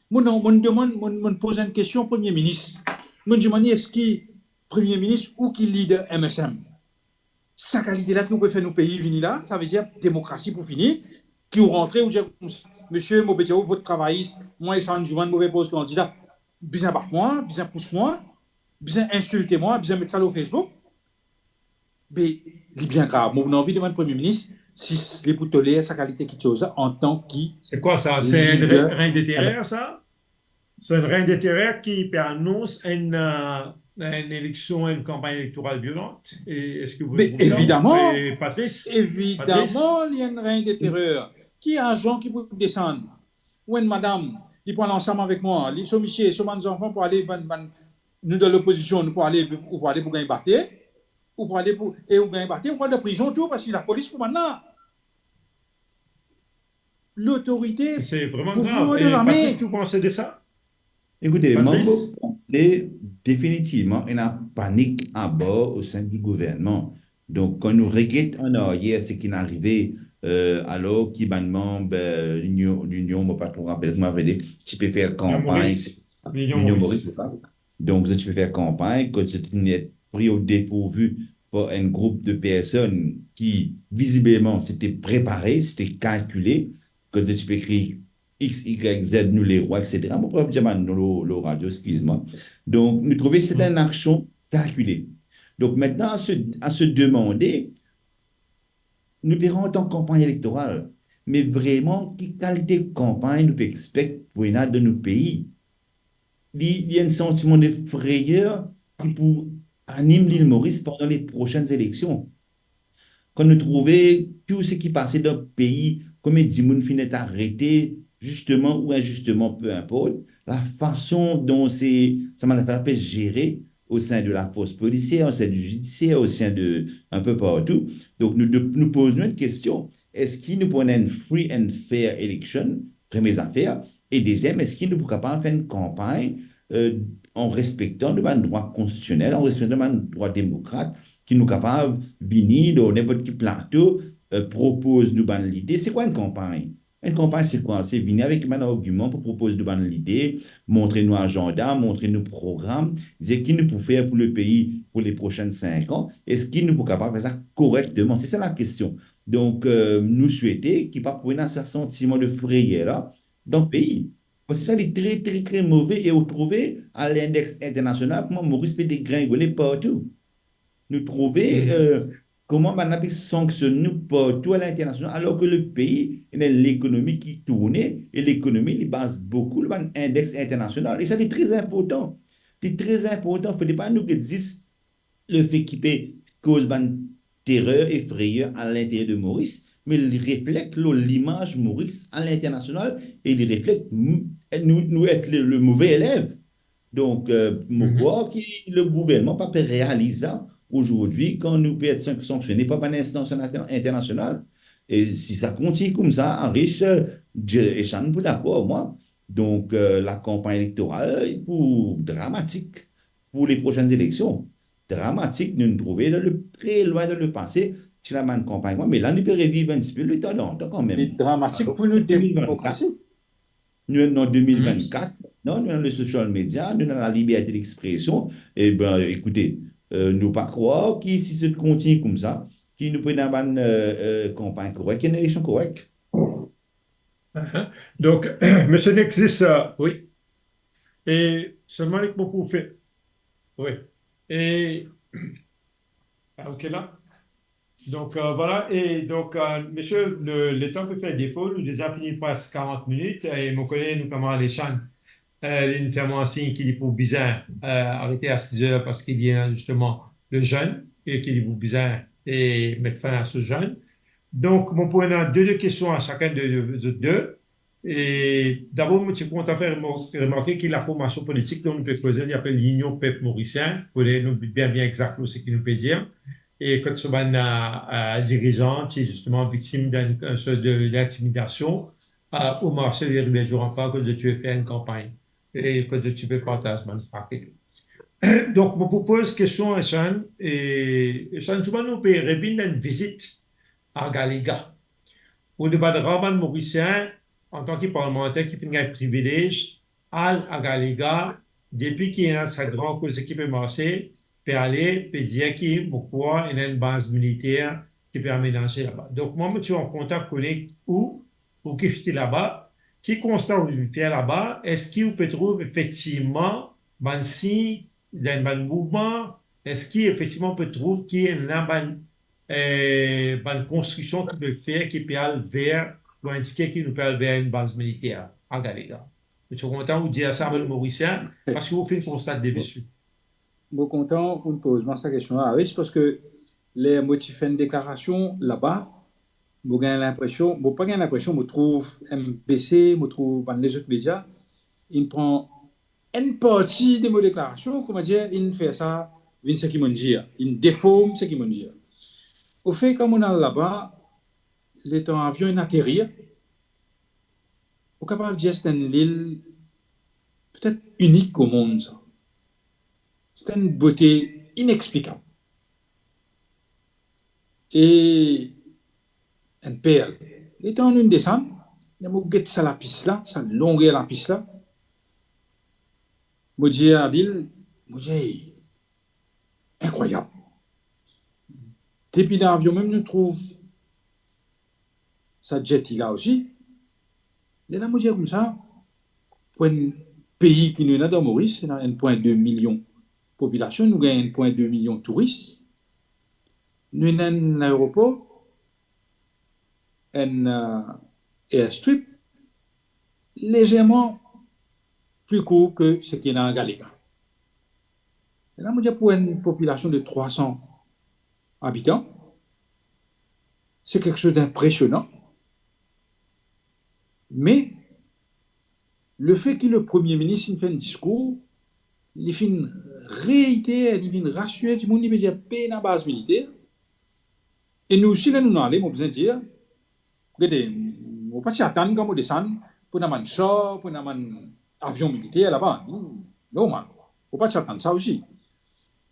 Moi, me pose une question au Premier ministre. Je me demande est-ce qu'il Premier ministre ou qui leader MSM. sa qualité-là qui peut faire nos pays venir là, ça veut dire démocratie pour finir, qui ont rentré ou dire, monsieur Mobetio, votre travail, moi, je suis un mauvais poste candidat, bien battre moi, bien pousse moi, bien insulter moi, bien mettre ça sur Facebook. Mais c'est bien grave. Mon envie de demander Premier ministre si les pour tolérer sa qualité qui chose en tant que C'est quoi ça? C'est un leader. rein littéraire, ça? C'est un rein littéraire qui annonce une élection, une campagne électorale violente. Et est-ce que vous Mais trouvez ça? évidemment, Et Patrice? évidemment, il y a une reine de terreur. Qui a agent qui peut descendre? Ou une madame, il prend l'ensemble avec moi. Ils sont Michel, ils sont mes enfants pour aller, nous dans l'opposition, nous pour aller pour gagner bâtir, ou pour aller pour, et ou gagner bâtir, ou pour aller de prison, tout, parce que la police pour maintenant. L'autorité, C'est vraiment pouvoir grave. de Et l'armée. Patrice, que vous pensez de ça? Écoutez, Patrice? définitivement, il y a une panique à bord au sein du gouvernement. Donc, quand nous regrettons en arrière ce qui est arrivé, alors qu'il y a un membre l'Union, je ne sais pas trop rappeler, comment vous dit, tu peux faire campagne. Maurice. L'Union L'Union Maurice. Maurice, c'est ça. Donc, tu peux faire campagne, quand tu es pris au dépourvu par un groupe de personnes qui, visiblement, s'étaient préparées, s'étaient calculées, quand tu peux écrire X, Y, Z, nous les rois, etc. Mon propre diamant, nous, le radio, excuse-moi. Donc, nous trouvons que c'est une action calculée. Donc, maintenant, à se demander, nous payons en tant que campagne électorale, mais vraiment, quelle qualité de campagne nous expectons pour une de nos pays? Il y a un sentiment de frayeur qui anime l'île Maurice pendant les prochaines élections. Quand nous trouvons tout ce qui passait dans le pays, comme les gens finissent arrêtés, justement ou injustement, peu importe, la façon dont ça m'a fait gérer au sein de la force policière, au sein du judiciaire, au sein de un peu partout. Donc, nous posons une question. Est-ce qu'il nous prenait une free and fair election, première affaire, et deuxième, est-ce qu'il nous pourrait pas faire une campagne en respectant le droit constitutionnel, en respectant le droit démocrate, qui nous capable de venir dans n'importe quel plateau, propose nous l'idée. C'est quoi une campagne? Une campagne, c'est quoi? C'est venir avec un argument pour proposer de l'idée, montrer nos agenda, montrer nos programmes, dire qui nous peut faire pour le pays pour les prochaines 5 ans, est-ce qu'il nous peut capable de faire ça correctement? C'est ça la question. Donc, nous souhaitons qu'il n'y ait pas pour un sentiment de frayeur là, dans le pays. Parce que ça, c'est très, très, très mauvais et retrouvé à l'index international, comment Maurice peut dégringoler partout. Nous trouver comment on a sanctionné partout à l'international, alors que le pays, il a l'économie qui tourne et l'économie, il base beaucoup l'index international. Et ça, c'est très important. C'est très important. Il ne faut pas nous dire le fait qu'il peut cause de terreur et frayeur à l'intérieur de Maurice, mais il reflète l'image Maurice à l'international et il reflète nous être le mauvais élève. Donc, je crois que le gouvernement ne peut pas réaliser ça aujourd'hui quand nous pouvons être sanctionnés par une instance internationale. Et si ça continue comme ça, en riche, je suis pas d'accord, moi. Donc, la campagne électorale est dramatique pour les prochaines élections. Dramatique, nous nous trouvons très loin de le passé. C'est la même campagne, mais là, nous pouvons revivre un petit peu le temps quand même. C'est dramatique pour nous démocratie. Nous sommes en 2024, nous sommes dans le social media, nous sommes dans la liberté d'expression. Eh bien, écoutez, nous pas croire que si ça continue comme ça, qu'il nous prenne une campagne correcte, une élection correcte. Donc, monsieur Nexis, oui. Et seulement avec beaucoup fait. Oui. Et. Ok, là. Donc, voilà. Et donc, monsieur, le temps peut faire défaut. Nous déjà fini presque 40 minutes. Et mon collègue, nous, camarade les Chan, il nous fait un signe qu'il est pour bizarre arrêter à 6 heures parce qu'il y a justement le jeûne et qu'il est pour bizarre et mettre fin à ce jeûne. Donc, mon point a deux questions à chacun de deux. Et d'abord, je suis content de faire remarquer que la formation politique dont nous peut causer, il appelle l'Union peuple mauricien, pour nous bien exactement ce qu'il nous peut dire. Et quand ce dirigeant qui est justement victime de l'intimidation au marché des rivières du rempart, que tu veux faire une campagne et que tu peux partager mon paquet. Donc, je vous propose une question à Sean. Et Sean, tu vas nous revenir une visite à Galiga. Au débat de Raman Mauricien, en tant que parlementaire qui fait un privilège, à Galiga, depuis qu'il y a cette grande cause qui peut marcher, peut aller, peut dire qu'il pourquoi il y a une base militaire qui peut aménager là-bas. Donc, moi, je suis en contact avec ou qui fait là-bas, qui constate où il fait là-bas, est-ce qu'il peut trouver effectivement un signe d'un mouvement, est-ce qu'il effectivement peut trouver qu'il y a une construction qui peut faire, qui peut aller vers, ou indiquer qu'il nous peut aller vers une base militaire à Galega. Je suis content de vous dire ça, M. Mauricien, parce que vous faites un constat de Bon, dessus. bon content qu'on pose moi cette question là. Oui, parce que les motifs une déclaration là-bas, moi j'ai l'impression, moi pas j'ai l'impression, je trouve MPC, je trouve dans les autres médias, il prend une partie de mes déclarations, comment dire, il fait ça, il ce qu'ils m'ont dit, il déforme ce qu'ils m'ont dit. Au fait, comme on est là-bas, les temps avion il atterrir, on est capable de dire que c'est une île peut-être unique au monde, ça. C'est une beauté inexplicable. Et une perle. Les temps on descend, il y a mon guette ça la piste là, ça longueur la piste là. Moi dis à Bill, moi dis hey, incroyable. Depuis l'avion même nous trouve ça jet là aussi. Et là moi dis comme ça, pour un pays qui nous est dans Maurice, c'est 1,2 million de population, nous avons 1,2 million de touristes. Nous avons un aéroport, un airstrip légèrement plus court que ce qu'il y a en Galega. Et là, moi, pour une population de 300 habitants, c'est quelque chose d'impressionnant. Mais le fait que le Premier ministre il fait un discours, il fait une réité, il fait une rassurer du monde, il veut dire paix dans la base militaire. Et nous aussi, là, nous allons, on besoin de dire, regardez, on ne peut pas s'attendre quand on descend pour un char, pour un avion militaire là-bas. Non, man. On ne peut pas s'attendre ça aussi.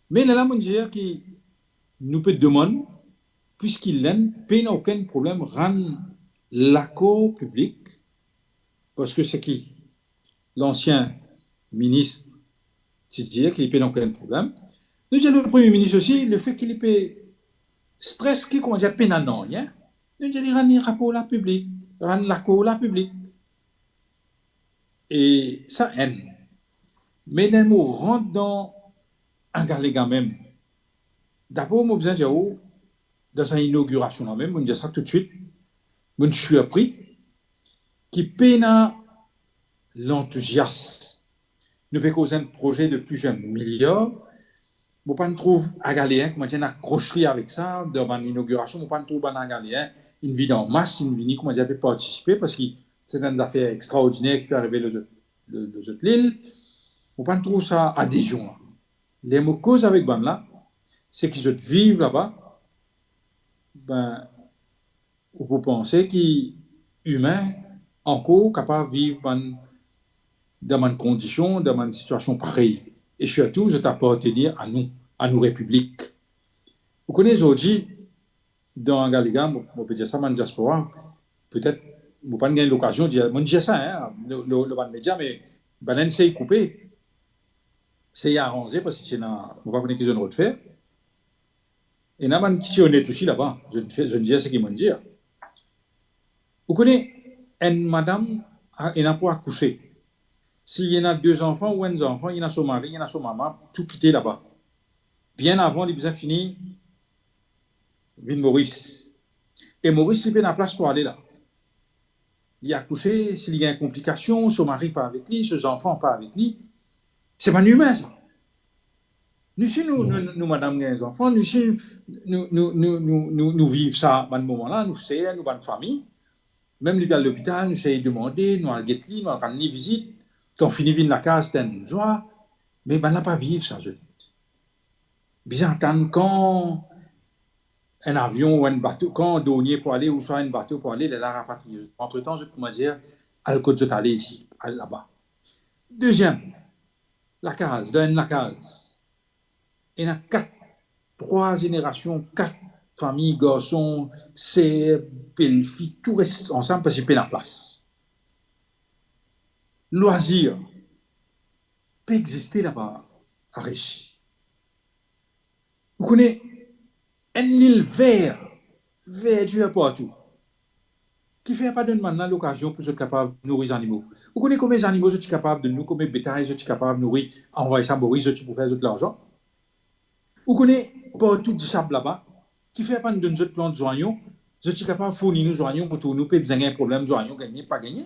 Mais là, on dit que nous peut demander, puisqu'il n'a aucun problème, rendre l'accord public, parce que c'est qui l'ancien ministre dit qu'il n'a aucun problème. Nous avons le Premier ministre aussi, le fait qu'il peut stress qui comment dire peine non, hein? Nous avons rendre rapport la public, rendre l'accord la public. Et ça aide. Mais dans le mot rentre dans un galéga même. D'abord, moi, besoin de dire, dans une inauguration là même, on dit ça tout de suite, je suis appris, qui peine l'enthousiasme. Nous pouvons causer un projet de plusieurs milliards. Je ne pas trouve à Galéen, comment dire, accroché avec ça, devant l'inauguration, je ne pas trouve à Galéen, une vie en masse, une vie, comment dire, peut participer, parce que c'est une affaire extraordinaire qui peut arriver aux autres l'île. Je ne pas trouve ça adhésion. Les mots cause avec ban là, c'est qu'ils vivent là-bas, ben, on peut penser qu'ils humains encore capables de vivre dans une condition, dans une situation pareille. Et surtout, je t'appartenir à nous, à nos républiques. Vous connaissez aujourd'hui, dans Galéga, on peut dire ça, dans la diaspora, peut-être, vous n'avez pas gagné l'occasion de dire, on dit ça, hein, le média, mais ben, c'est coupé. C'est arrangé parce que on ne va pas connaître qu'ils ont le faire. Et il y a un qui est honnête aussi là-bas. Je ne dis pas ce qu'ils m'ont dit. Vous connaissez une madame, elle n'a pas accouché. S'il y en a 2 enfants ou un enfant, il y en a son mari, il y en a son maman, tout quitté là-bas. Bien avant, il a fini, ville Maurice. Et Maurice, il a la place pour aller là. Il a accouché, s'il y a une complication, son mari pas avec lui, ses enfants pas avec lui. C'est pas humain, ça. Nous, madame, les enfants, nous vivons ça à ce moment-là, nous sommes une famille. Même les à l'hôpital, nous essayons de demander, nous allons guetter, nous allons rendre les visites. Quand on finit de la case, c'est une joie. Mais on n'a pas vivre ça, je dis. Bien entendre quand un avion ou un bateau, quand un douanier pour aller, ou soit un bateau pour aller, il est là rapatrié. Entre-temps, je commence à dire, à le côté de aller ici, là-bas. Deuxième, la case, dans la case. Il y a 3 générations, 4 familles, garçons, sœurs, belles-filles, tout reste ensemble parce qu'il y a la place. Loisir peut exister là-bas à Riche. Vous connaissez un île vert du partout, qui fait pas de maintenant l'occasion pour être capable de nourrir les animaux. Vous connaissez combien d'animaux sont capables de nous, combien de bétail sont capables de nourrir, envoyer ça Boris pour faire de l'argent. Vous connaissez partout du sable là-bas, qui fait pas de nous autres plans de joignons, sont capables de fournir nous joignons pour nous, pas besoin d'un problème de joignons, gagner, pas gagner.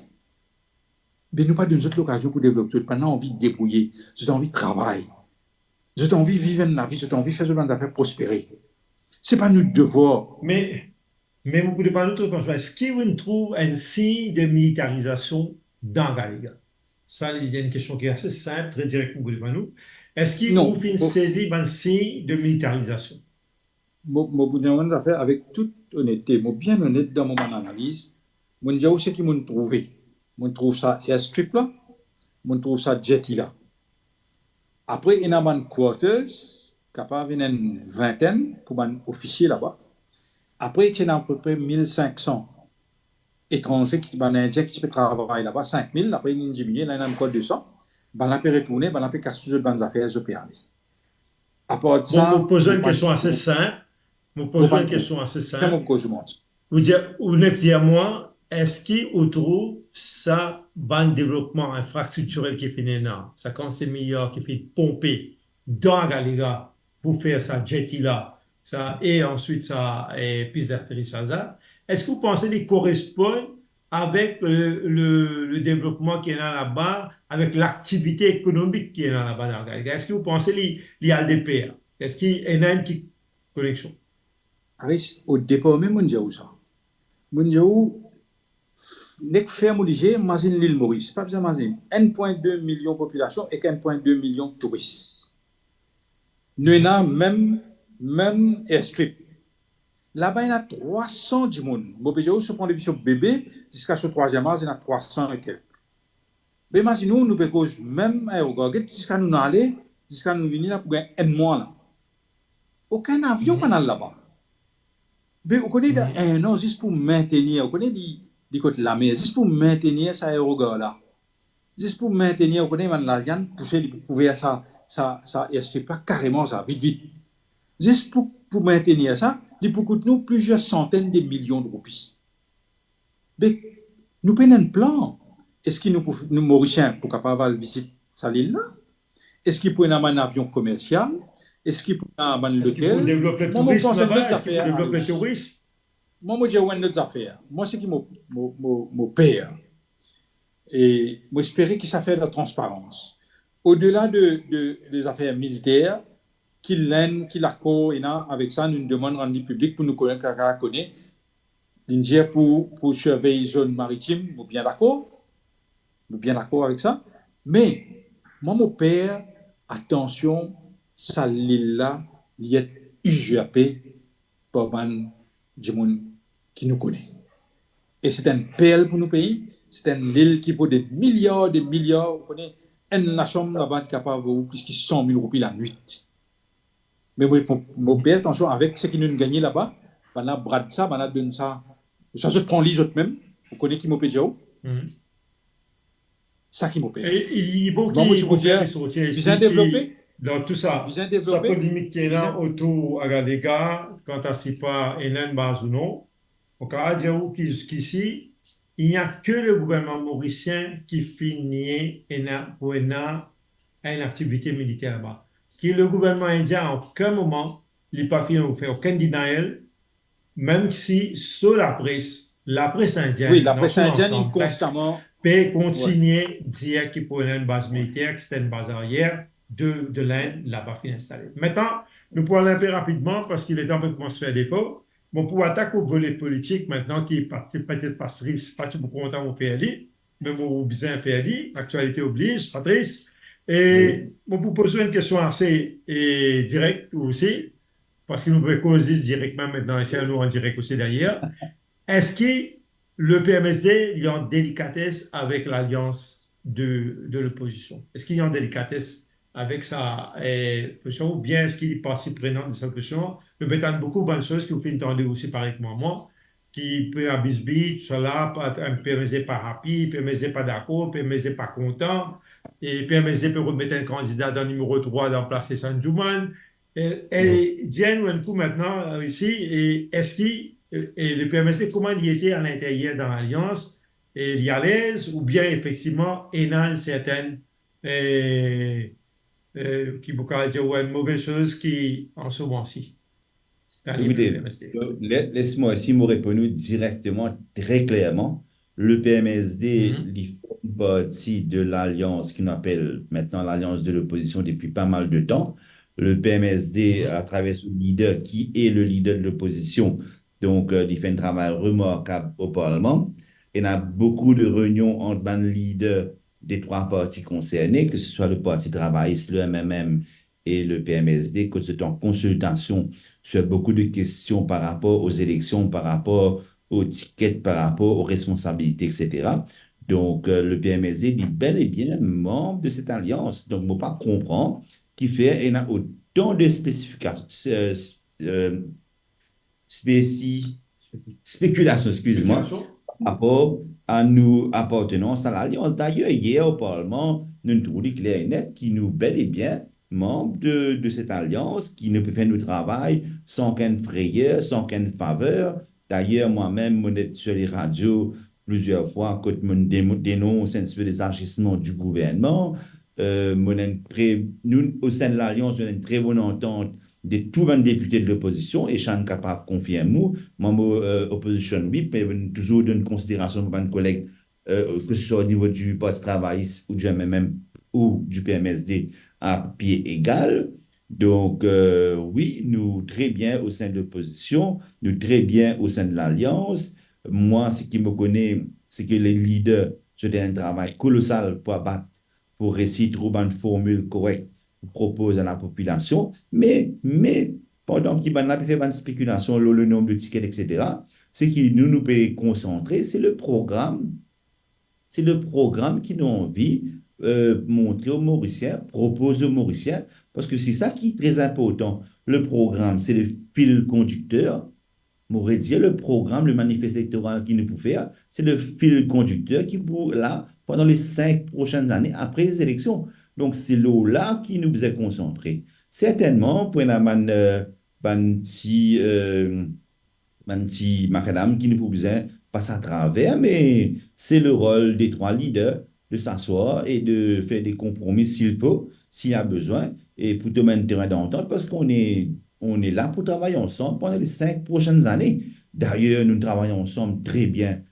Mais nous pas de nous autres l'occasion pour développer, pas envie de débrouiller, j'ai envie de travailler. J'ai envie de vivre la vie, j'ai envie de faire des affaires prospérer. Ce n'est pas notre devoir. Mais vous ne pouvez pas nous trouver, est-ce qu'on trouve un signe de militarisation dans Galiga? Ça, il y a une question qui est assez simple, très directe pour nous. Est-ce qu'il Non. trouve une saisie d'un signe de militarisation? Moi, affaire avec toute honnêteté, moi bien honnête dans mon analyse, moi dis où c'est qu'ils m'ont trouvé. Moi trouve ça airstrip là, moi trouve ça jetty là. Après, il y a un quarters, capable une vingtaine pour un officier là-bas. Après, il y a à peu près 1500 étrangers qui sont indiens qui peuvent travailler là-bas, 5000. Après, il y a une diminué, là, il y a encore 200. Ben, là, peut retourner, ben, là, peut casser toutes les affaires, je peux aller. À part de ça. Bon, vous posez une question assez simple. Vous posez une question assez simple. Vous n'êtes dire moi, est-ce qu'on trouve ça, bon développement infrastructurel qui fait là, 56 milliards qui fait pomper dans Galiga pour faire ça jetty là, ça, et ensuite ça, et piste d'atterrissage là, est-ce que vous pensez qu'il correspond avec le développement qui est là-bas, avec l'activité économique qui est là-bas dans Galiga? Est-ce que vous pensez qu'il y a des paires? Est-ce qu'il y a une connexion? Au départ, même, on dit où ça? On dit où, nek ferme obligé, imagine l'île Maurice, pas besoin d'imaginer. 1,2 million de population et 1,2 million de touristes. Nous avons même airstrip. Là-bas, il y a 300 du monde. Bon, se prend des visions bébé, jusqu'à ce troisième âge, il y a 300 et quelques. Mais imaginez-nous, nous pouvons même aéroport, jusqu'à nous aller, jusqu'à nous venir là pour gagner un mois là. Aucun avion pas là-bas. Mais vous connaissez un an juste pour maintenir, vous connaissez les côtés de la mer, juste pour maintenir ça aéroport là. Juste pour maintenir, vous connaissez l'Alliance, pousser pour couvrir ça airstrip là, carrément ça, vite. Juste pour maintenir ça, il peut coûter nous plusieurs centaines de millions de roupies. Mais nous prenons un plan. Est-ce que nous Mauriciens, pour capable visiter cette île là? Est-ce qu'il peut y avoir un avion commercial? Est-ce qu'il peut y avoir un lequel? Pour développer le tourisme là-bas, est-ce qu'il faut développer le tourisme? Moi, je dis une autre affaire. Moi, c'est qui mon père. Et moi, j'espérais que ça fait de la transparence. Au-delà des affaires militaires, qu'il l'aime, qu'il accord, et avec ça, nous demandons rendue publique pour nous connaître, pour surveiller les zones maritimes, nous bien d'accord. Nous bien d'accord avec ça. Mais, moi, mon père, attention, ça l'île là, il est usurpé par du monde qui nous connaît. Et c'est un perle pour nos pays, c'est une île qui vaut des milliards, vous connaissez, une chambre là-bas capable de vaut plus de 100 000 roupies la nuit. Mais oui, mon père, attention, avec ce qui nous gagne là-bas, on a brade ça, on a donné ça, ça se prend les autres même, vous connaissez qui m'opère Diao? Ça qui m'opère. Et il y a beaucoup qui sont bien développé. Dans tout ça, ça polémique qui est là autour à Galiga, quand à si pas Hélène Bazouno, au cas où jusqu'ici, il n'y a que le gouvernement mauricien qui finit pour une activité militaire là-bas. Le gouvernement indien, en aucun moment, il n'a pas fini de faire aucun denial, même si sur la presse indienne, oui, la presse indienne, constamment, peut continuer de dire qu'il pourrait une base militaire, que c'était une base arrière de l'Inde là-bas installée. Maintenant, nous pouvons aller un peu rapidement parce qu'il est temps de commencer à faire défaut. Bon, pour attaquer au volet politique maintenant, qui est peut-être pas tout beaucoup longtemps au PLI, mais au bien PLI, l'actualité oblige, Patrice. Et bon, pour poser une question assez directe aussi, parce que nous pouvons causer directement maintenant, et c'est nous en direct aussi d'ailleurs. Est-ce que le PMSD il y a une délicatesse avec l'alliance de l'opposition? Est-ce qu'il y a une délicatesse avec sa position ou bien est-ce qu'il est partie prenante de sa position? Le bétan beaucoup de bonnes choses que vous faites entendre aussi pareil que moi, qui peut à bisbille, tout cela, un PMSD pas rapide, PMSD pas d'accord, PMSD pas content, et PMSD peut remettre un candidat dans le numéro 3 d'en placer Sanjouman, Et Diane un coup maintenant ici, et est-ce qu'il, et le PMSD, comment il était à l'intérieur dans l'Alliance? Et il y a l'aise ou bien effectivement, il y a une certaine, euh, qui pourrait dire, ouais, une mauvaise chose qui, en ce moment-ci, dans le Écoutez, PMSD. laisse-moi aussi me répondre directement, très clairement. Le PMSD, Mhm. il fait partie de l'alliance qu'on appelle maintenant l'alliance de l'opposition depuis pas mal de temps. Le PMSD, Mhm. à travers son leader, qui est le leader de l'opposition, donc il fait un travail remarquable au Parlement. Il y a beaucoup de réunions entre les leaders des trois partis concernés, que ce soit le Parti travailliste, le MMM et le PMSD, que c'est en consultation sur beaucoup de questions par rapport aux élections, par rapport aux tickets, par rapport aux responsabilités, etc. Donc, le PMSD est bel et bien membre de cette alliance. Donc, il ne faut pas comprendre qu'il fait, il a autant de spécifications, spéci- spéculations, excuse-moi, Spéculation? par rapport à nous appartenance à l'Alliance. D'ailleurs, hier au Parlement, nous avons trouvé clair et net qui nous bel et bien membres de cette alliance, qui ne peut faire notre travail sans qu'une frayeur, sans qu'une faveur. D'ailleurs, moi-même, je suis sur les radios plusieurs fois quand je dénonce un petit peu les agissements du gouvernement. Nous, au sein de l'Alliance, on a une très bonne entente de tous les députés de l'opposition et Sean Capaf confirme moi, opposition, oui, mais toujours d'une considération pour mes collègues, que ce soit au niveau du poste travailliste ou du MMM ou du PMSD à pied égal. Donc, oui, nous très bien au sein de l'opposition, nous très bien au sein de l'Alliance. Moi, ce qui me connaît, c'est que les leaders, c'est un travail colossal pour abattre, pour essayer de trouver une formule correcte pour proposer à la population. Mais pendant qu'il y a fait une spéculation, le nombre de tickets, etc., ce qui nous peut concentrer, c'est le programme qui nous envie montrer aux Mauriciens, proposer aux Mauriciens, parce que c'est ça qui est très important. Le programme, c'est le fil conducteur. M'aurait dit le programme, le manifeste électoral qui nous peut faire, c'est le fil conducteur qui pour là pendant les 5 prochaines années après les élections. Donc c'est là qui nous est concentré. Certainement pour une banti macadam qui ne peut besoin passer à travers, mais c'est le rôle des trois leaders de s'asseoir et de faire des compromis s'il faut, s'il y a besoin, et pour donner un terrain d'entente, parce on est là pour travailler ensemble pendant les 5 prochaines années. D'ailleurs, nous travaillons ensemble très bien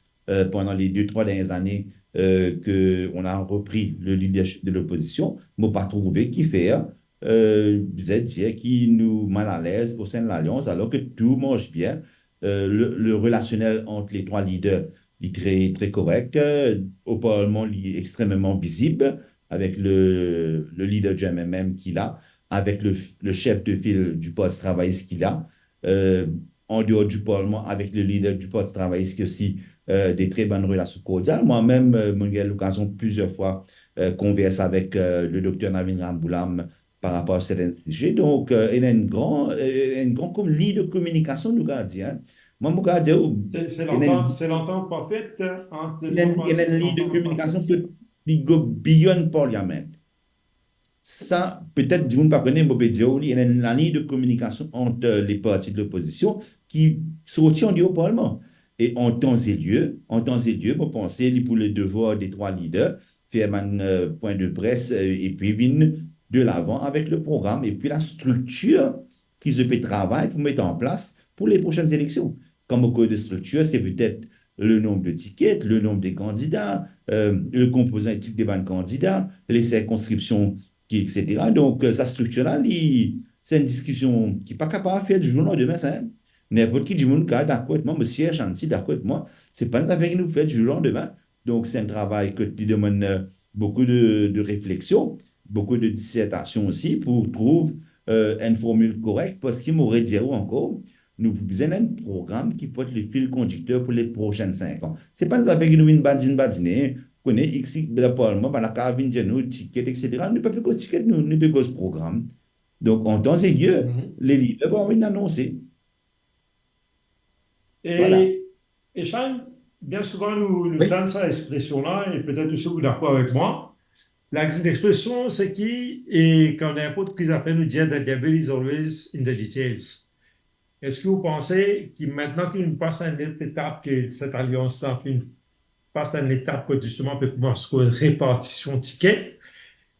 pendant les 2, 3 dernières années qu'on a repris le leadership de l'opposition. Je n'ai pas trouvé qui faire. Vous êtes dire qui nous mal à l'aise au sein de l'Alliance alors que tout marche bien. Le relationnel entre les trois leaders est très, très correct. Au Parlement, il est extrêmement visible avec le leader du MMM qu'il a, avec le chef de file du poste travailliste qu'il a, en dehors du Parlement, avec le leader du poste travailliste qui a aussi des très bonnes relations cordiales. Moi-même, j'ai eu l'occasion plusieurs fois converser avec le docteur Navin Ramboulam par rapport à certains sujets. Donc, il y a une grande ligne de communication, nous avons dit. Hein. Moi, je dire, C'est l'entente parfaite entre les il y a trois une, il y parties, a une c'est ligne de l'entente communication parfaite. qui go beyond Parliament. Ça, peut-être, vous ne pas connaissez, mais il y a une ligne de communication entre les partis de l'opposition qui sortit en au Parlement. Et en temps et lieu, vous pensez pour le devoir des trois leaders, faire un point de presse et puis venir de l'avant avec le programme et puis la structure qu'ils ont fait travail pour mettre en place pour les prochaines élections. Comme au code de structure, c'est peut-être le nombre de tickets, le nombre des candidats, le composant éthique des bancs candidats, les circonscriptions etc. Donc, sa structure là, c'est une discussion qui n'est pas capable de faire du jour au lendemain. Ça, n'importe qui dit, d'accord avec moi, monsieur Chanty, d'accord avec moi, c'est pas une affaire qui nous fait du jour au lendemain. Donc, c'est un travail qui demande beaucoup de réflexion, beaucoup de dissertation aussi pour trouver une formule correcte, parce qu'il m'aurait dit encore, nous avons besoin d'un programme qui peut être le fil conducteur pour les prochaines 5 ans. Ce n'est pas une affaire qui nous vient badiner, connaît X, le Parlement, la cabine de nous, ticket, etc. Nous ne pouvons pas ticket, nous ne pouvons pas programme. Donc, en temps et lieu, Mhm. les leaders vont annoncer. Voilà. Et, et Sean, bien souvent, nous Oui. donnons cette expression-là, et peut-être aussi vous êtes d'accord avec moi. L'expression, c'est qui, et quand n'importe qui a fait nous dire that the devil is always in the details. Est-ce que vous pensez que maintenant qu'il passe à une autre étape, que cette alliance-là passe à une étape que justement peut commencer une répartition de tickets,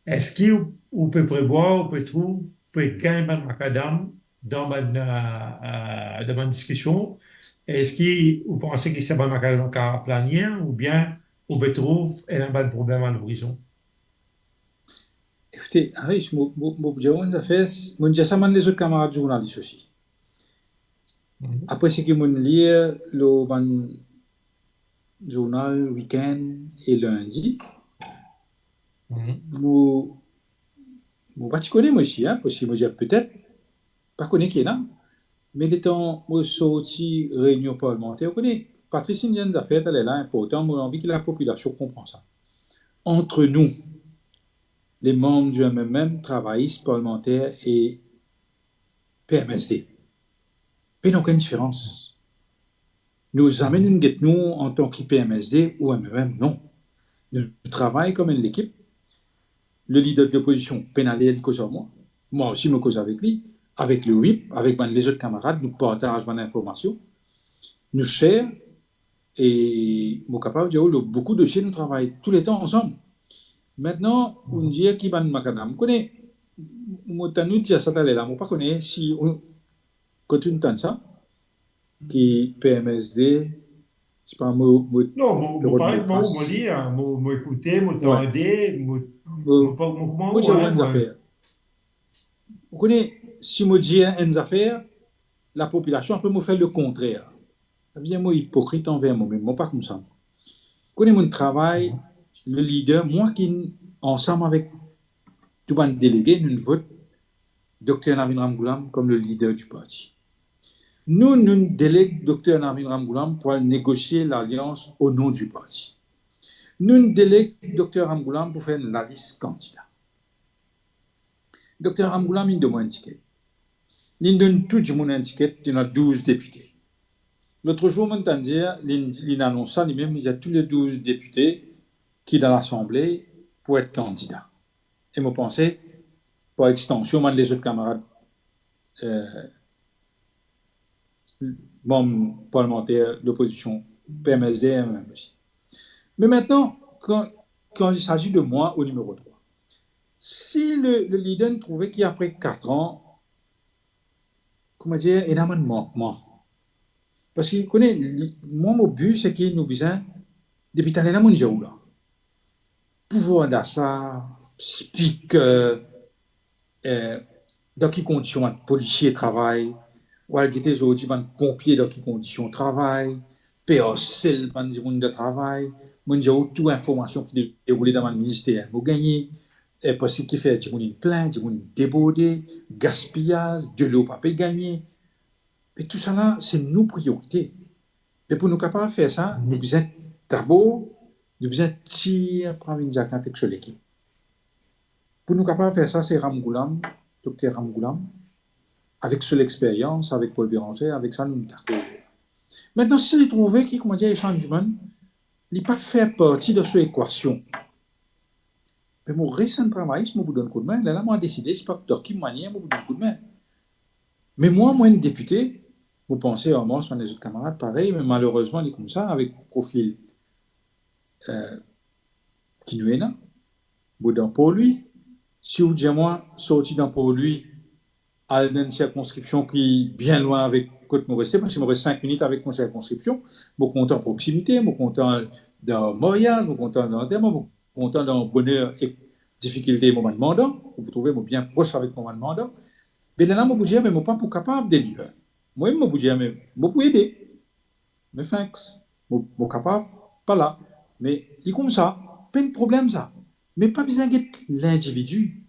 est-ce qu'on peut prévoir, on peut trouver, on peut gagner un macadam dans ma discussion? Est-ce que vous pensez que c'est un macadam qui planier ou bien on peut trouver un problème à l'horizon? Écoutez, Harry, mon déjà ça les autres camarades journalistes aussi. Après ce que mon lire le ban journal week-end et lundi, mon pas tu connais moi aussi, hein, parce que moi j'ai peut-être pas connais qui est là, mais les temps moi sorti réunion parlementaire, vous connaissez, Patrice Indienne a fait, elle est là important, moi j'ai envie que la population comprenne ça. Entre nous, les membres du MMM, travaillistes, parlementaires et PMSD. Il n'y a aucune différence. Nous amènons une guette, nous, en tant que PMSD ou MMM, non. Nous travaillons comme une équipe. Le leader de l'opposition pénalise cause à moi. Moi aussi, je me cause avec lui, avec le WIP, avec les autres camarades, nous partageons l'information. Nous chers et nous sommes capables de dire beaucoup de dossiers, nous travaillons tous les temps ensemble. Maintenant, on dit qui va macadam. Vous connaissez, moi, nous dis ça là, moi pas connais si on continue de ça, qui PMSD, c'est pas moi. Non, moi parle, moi lire, moi écouter, moi regarder, moi pas moi j'ai une affaire. Vous connaissez, si moi dis une affaire, la population peut me faire le contraire. Ça veut dire moi hypocrite envers moi-même, moi pas comme ça. Vous connaissez mon travail, le leader, moi qui ensemble avec tout le délégué, nous vote Dr Navin Ramgoolam comme le leader du parti. Nous délèguons Dr Navin Ramgoolam pour négocier l'alliance au nom du parti. Nous délèguons Dr Ramgoolam pour faire la liste candidat. Dr Ramgoolam, il demande un ticket. Il donne tout le monde un ticket, il y a 12 députés. L'autre jour, on entend dire, il annonce ça, lui-même, il y a tous les 12 députés qui dans l'Assemblée pour être candidats. Et moi, pensais, par extension, les autres camarades membres parlementaires d'opposition, PMSD, MM aussi. Mais maintenant, quand il s'agit de moi au numéro 3, si le leader trouvait qu'après 4 ans, comment dire, il y a un manquement. Parce qu'il connaît, moi, mon but, c'est qu'il nous besoin, depuis l'année, mon là. Pouvoir d'achat, speaker, dans quelles conditions un policier travaille, ou à des autres, un pompier dans quelles conditions travaille, POC, dans des monde de travail, mon j'ai toute information qui déroule dans le ministère, vous gagnez, et parce qu'il fait des monde plein, des monde débordé, gaspillage, de l'eau pas gagner. Mais tout ça là, c'est nos priorités. Et pour nous capables de faire ça, nous besoin d'abord, nous besoin de tirer prendre une jaquette sur l'équipe. Pour nous capables de faire ça, c'est Ramgoolam, Dr Ramgoolam, avec son expérience, avec Paul Béranger, avec ça, nous d'accord. Maintenant, s'il trouvait qu'il, comment dire, les changements, il n'a pas fait partie de cette équation. Mais mon récent travail, je vous donne un coup de main. Là, moi, décidé, c'est pas de quelle manière, je vous donne un coup de main. Mais moi, un député, vous pensez à moi, sur les autres camarades, pareil, mais malheureusement, il est comme ça, avec profil qui nous est là, vous pour lui. Si vous dites moi, sorti dans pour lui, à une circonscription qui est bien loin avec côte me rester, parce qu'il me reste 5 minutes avec mon circonscription, vous comptez en proximité, vous comptez dans Montréal, vous comptez dans Terre, vous comptez dans bonheur et difficulté, moment de mandat, vous trouvez bien proche avec mon mandat. Mais là, je vous dis, mais je ne suis pas capable de lire. Moi, je vous dis, mais je peux aider. Mais thanks. Je suis capable, pas là. Mais il est comme ça, pas de problème ça. Mais pas besoin de l'individu.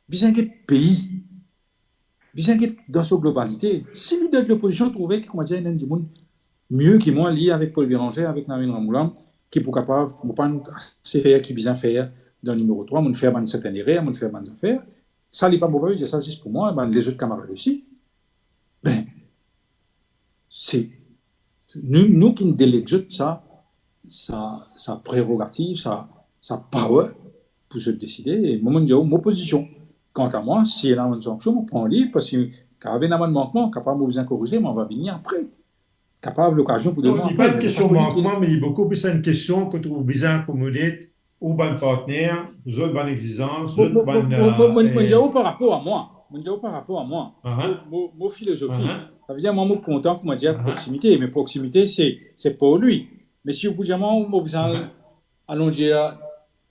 Besoin de pays. Besoin de dans sa globalité. Si leader de l'opposition trouvait qu'il y a un monde mieux que moi, lié avec Paul Béranger, avec Navin Ramgoolam, qui est capable, je ne pas faire qui besoin faire dans le numéro 3, je faire une certaine erreur, je faire une affaire. Ça n'est pas mauvais, c'est ça juste pour moi, ben, les autres camarades aussi. Ben, c'est nous qui nous déléguons ça, sa prérogative, sa power, pour se décider. Et moi, je dis, mon position. Quant à moi, si il y a une sanction, je prends un livre parce qu'il y a un amendement capable de vous corriger, mais on va venir après. Capable l'occasion pour Non, demander. il n'y a pas de question manquement, mais il y a beaucoup plus une question que tu as besoin d'accommoder ou bon partenaire, aux autres bonnes exigences, aux autres bonnes. Je dis par rapport à moi. Je dis par rapport à moi. Uh-huh. Mon philosophie. Uh-huh. Ça veut dire, moi, je suis content qu'on m'a dit proximité. Mais proximité, c'est pour lui. Mais si vous pouvez dire, moi, je besoin, allons dire,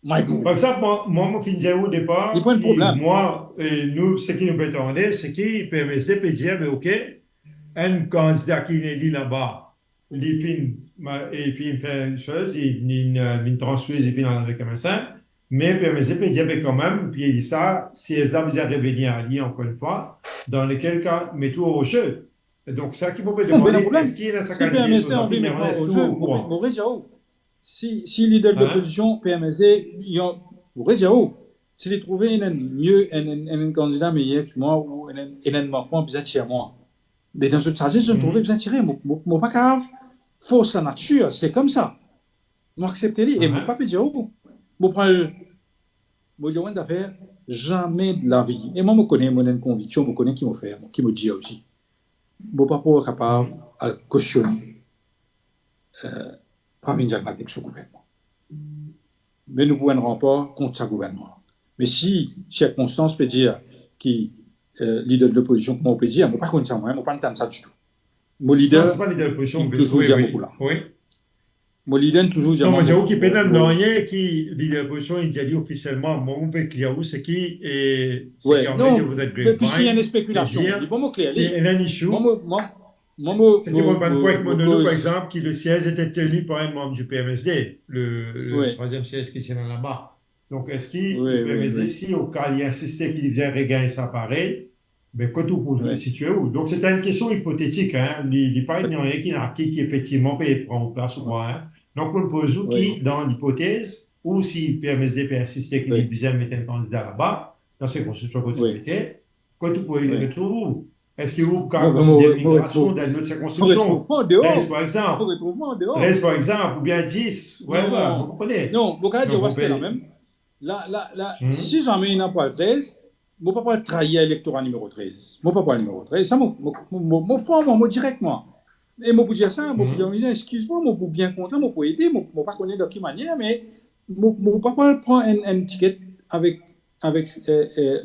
par exemple, moi, je finis au départ, il n'y a pas de problème. moi, nous, ce qui nous peut attendre, c'est qu'il peut dire, mais OK, un candidat qui est dit là-bas, il fait une chose, il transfuse, il fait avec un médecin, mais PMSD peut dire quand même, puis il dit ça, si elle a besoin de revenir à lui encore une fois, dans lequel cas, mets-tout au jeu. Donc, ça qui peut demander, est-ce qu'il a sa qualité sur la première, est-ce qu'il est au courant? Si leader de l'opposition, PMSD, vous regardez où? S'il est trouvé un candidat meilleur que moi ou un manquement bizarre chez moi. Mais dans ce cas, je ne trouvais pas tiré. Mon pas grave, force la nature, c'est comme ça. Moi, acceptez-le. Et mon pas dire où? Mon prendre, mon dire d'affaires, jamais de la vie. Et moi, je connais mon conviction, je connais qui me fait, qui me dit aussi. Mon pas pour capable de cautionner. Pas venir avec ce gouvernement. Mais nous pouvons rempart contre ce gouvernement. Mais si circonstance peut dire qui leader de l'opposition, comment on peut dire, je ne pas contre ça, moi, je ne pas entendre ça du tout. Mon leader, non, c'est pas leader de l'opposition, il toujours dire beaucoup là. Oui. Mon leader toujours dire. Non, mais j'avoue qu'il peut être rien qui leader de l'opposition, il dit officiellement, moi, on peut clair où c'est qui et c'est qui en non, fait vous êtes mais puisqu'il y a une spéculation, il faut me clair. Il y a un issue. C'est par exemple, que le siège était tenu par un membre du PMSD, le troisième siège qui est là-bas. Donc, est-ce qu'il le PMSD, si au cas il insistait qu'il vient regagner sa pareille, ben, quoi tout pour le situer où? Donc, c'était une question hypothétique, hein. Il n'y a pas rien qui effectivement peut prendre place ou quoi, hein. Donc, on pose où qui, dans l'hypothèse, ou si le PMSD peut insister qu'il vient mettre un candidat là-bas, dans ces constitutions continuité, quoi tout pour le trouver où? Est-ce que vous considérez l'immigration dans notre circonscription? 13 par exemple. 13 par exemple, ou bien 10. Ouais, vous comprenez? Non, vous pouvez dire, c'est la même. Là, si j'en mets une pas 13, je ne peux pas trahir l'électorat numéro 13. Je ne peux pas le numéro 13. Ça, je fais moi directement. Et je peux dire ça, je peux dire, excuse-moi, je peux bien content, je peux aider, je ne peux pas connaître de quelle manière, mais je ne peux pas prendre un ticket avec je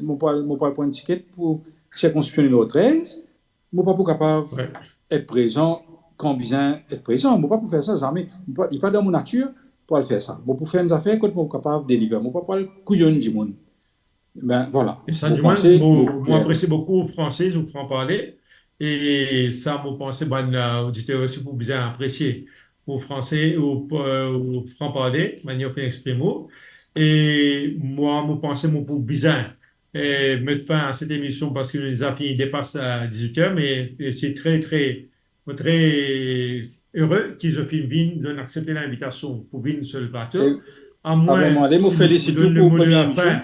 ne peux pas prendre un ticket pour circonscription numéro 13, je ne suis pas capable d'être présent quand besoin être présent. Je ne peux pas faire ça, jamais. Il n'est pas dans mon nature pour le faire ça. Je peux faire des affaires quand je suis capable de délivrer. Je ne peux pas le couillon du monde. Ben voilà. Ça, du moins, moi, j'apprécie beaucoup aux Français ou franc-parler. Et ça, je pense que l'auditeur aussi pour bien apprécier aux Français ou aux franc-parler, manière de exprimer. Et moi, je pense que pour bien mettre fin à cette émission parce que les affaires dépassent à 18h, mais j'étais très heureux qu'ils aient accepté l'invitation pour venir sur le plateau. À moins que tu me donnes le mot de la fin.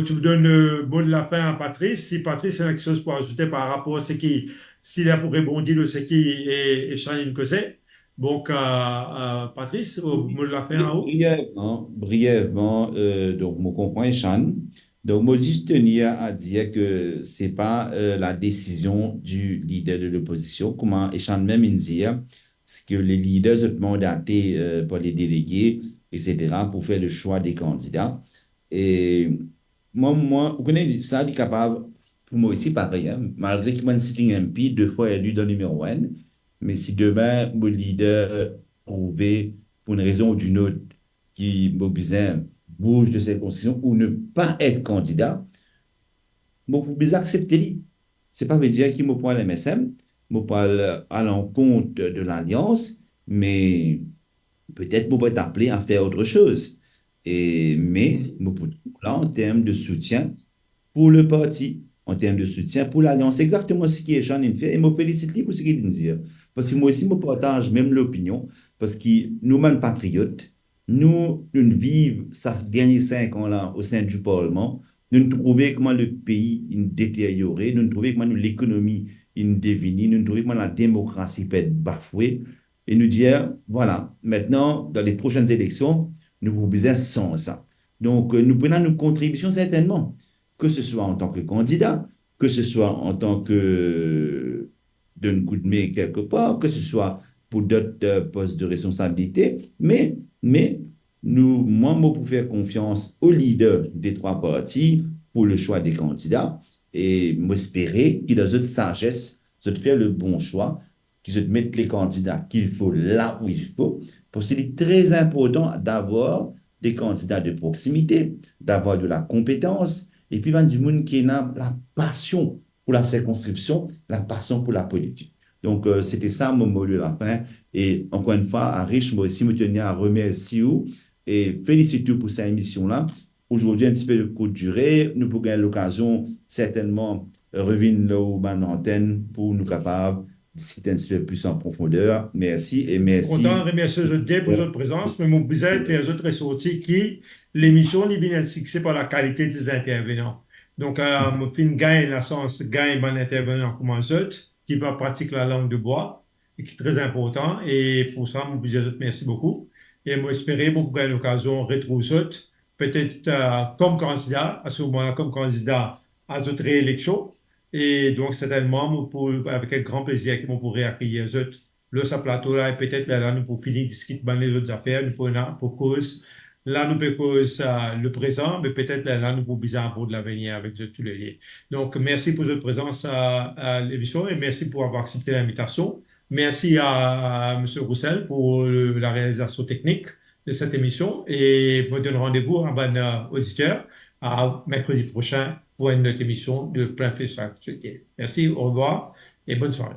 Tu me donnes le mot de la fin à Patrice. Si Patrice a quelque chose pour ajouter par rapport à ce qui, s'il a pour rebondir de ce qui est Chanine Cosset. Donc, Patrice, au mot de la fin en haut. Brièvement, donc, je comprends, Chan. Donc, moi, juste tenir à dire que ce n'est pas la décision du leader de l'opposition. Comment Chan même dire, c'est que les leaders sont mandatés par les délégués, etc., pour faire le choix des candidats. Et moi, vous connaissez ça, est capable, pour moi aussi, pareil, hein, malgré que je suis sitting MP, 2 fois élu dans le numéro 1. Mais si demain, mon leader prouvé, pour une raison ou d'une autre, qui bouge de cette constitution ou ne pas être candidat, je peux accepter. Ce n'est pas veut dire qu'il me prend l'MSM, je parle à l'encontre de l'Alliance, mais peut-être je peux être appelé à faire autre chose. Mais je peux là en termes de soutien pour le parti, en termes de soutien pour l'Alliance. C'est exactement ce qui est Jean fait et je me félicite pour ce qu'il dit. Parce que moi aussi, je partage même l'opinion, parce que nous-mêmes patriotes, nous vivons ces derniers 5 ans là au sein du Parlement, nous trouvons comment le pays est détérioré, nous trouvons comment l'économie est définie, nous trouvons comment la démocratie peut être bafouée, et nous dire, voilà, maintenant, dans les prochaines élections, nous avons besoin sans ça. Donc, nous prenons nos contributions certainement, que ce soit en tant que candidat, que ce soit en tant que d'un coup de main quelque part, que ce soit pour d'autres postes de responsabilité, mais moi, pour faire confiance aux leaders des trois partis pour le choix des candidats et m'espérer qu'ils ont cette sagesse de faire le bon choix, qu'ils mettent les candidats qu'il faut là où il faut, parce qu'il est très important d'avoir des candidats de proximité, d'avoir de la compétence, et puis du monde qui a la passion pour la circonscription, la passion pour la politique. Donc, c'était ça mon mot de la fin. Et encore une fois, à Rich, moi aussi, je tenais à remercier vous et féliciter vous pour cette émission-là. Aujourd'hui, un petit peu de courte durée. Nous pourrons l'occasion, certainement, revenir là où en antenne pour nous capables discuter un petit peu plus en profondeur. Merci et merci. Content de remercier les autres pour votre présence, mais mon besoin et les autres ressortis qui l'émission est bien fixée par la qualité des intervenants. Donc, mon fin gagne la sens, gagne bon intervenant comme un autre qui va pratiquer la langue de bois et qui est très important. Et pour ça, mon besoin merci beaucoup. Et moi, espérer beaucoup gagner l'occasion de retrouver ça, peut-être comme candidat, à ce moment-là, comme candidat à d'autres réélections. Et donc, certainement, avec un grand plaisir que nous pourrions accueillir les autres. Là, ce plateau-là, et peut-être là, nous pour finir de discuter les autres affaires, nous pour cause. Là, nous pouvons cause le présent, mais peut-être là, nous pouvons bizarre pour de l'avenir avec tous les liens. Donc, merci pour votre présence à l'émission et merci pour avoir accepté l'invitation. Merci à M. Roussel pour la réalisation technique de cette émission et je vous donne rendez-vous à bon auditeur à mercredi prochain pour une autre émission de Plein Feu sur l'actualité. Merci, au revoir et bonne soirée.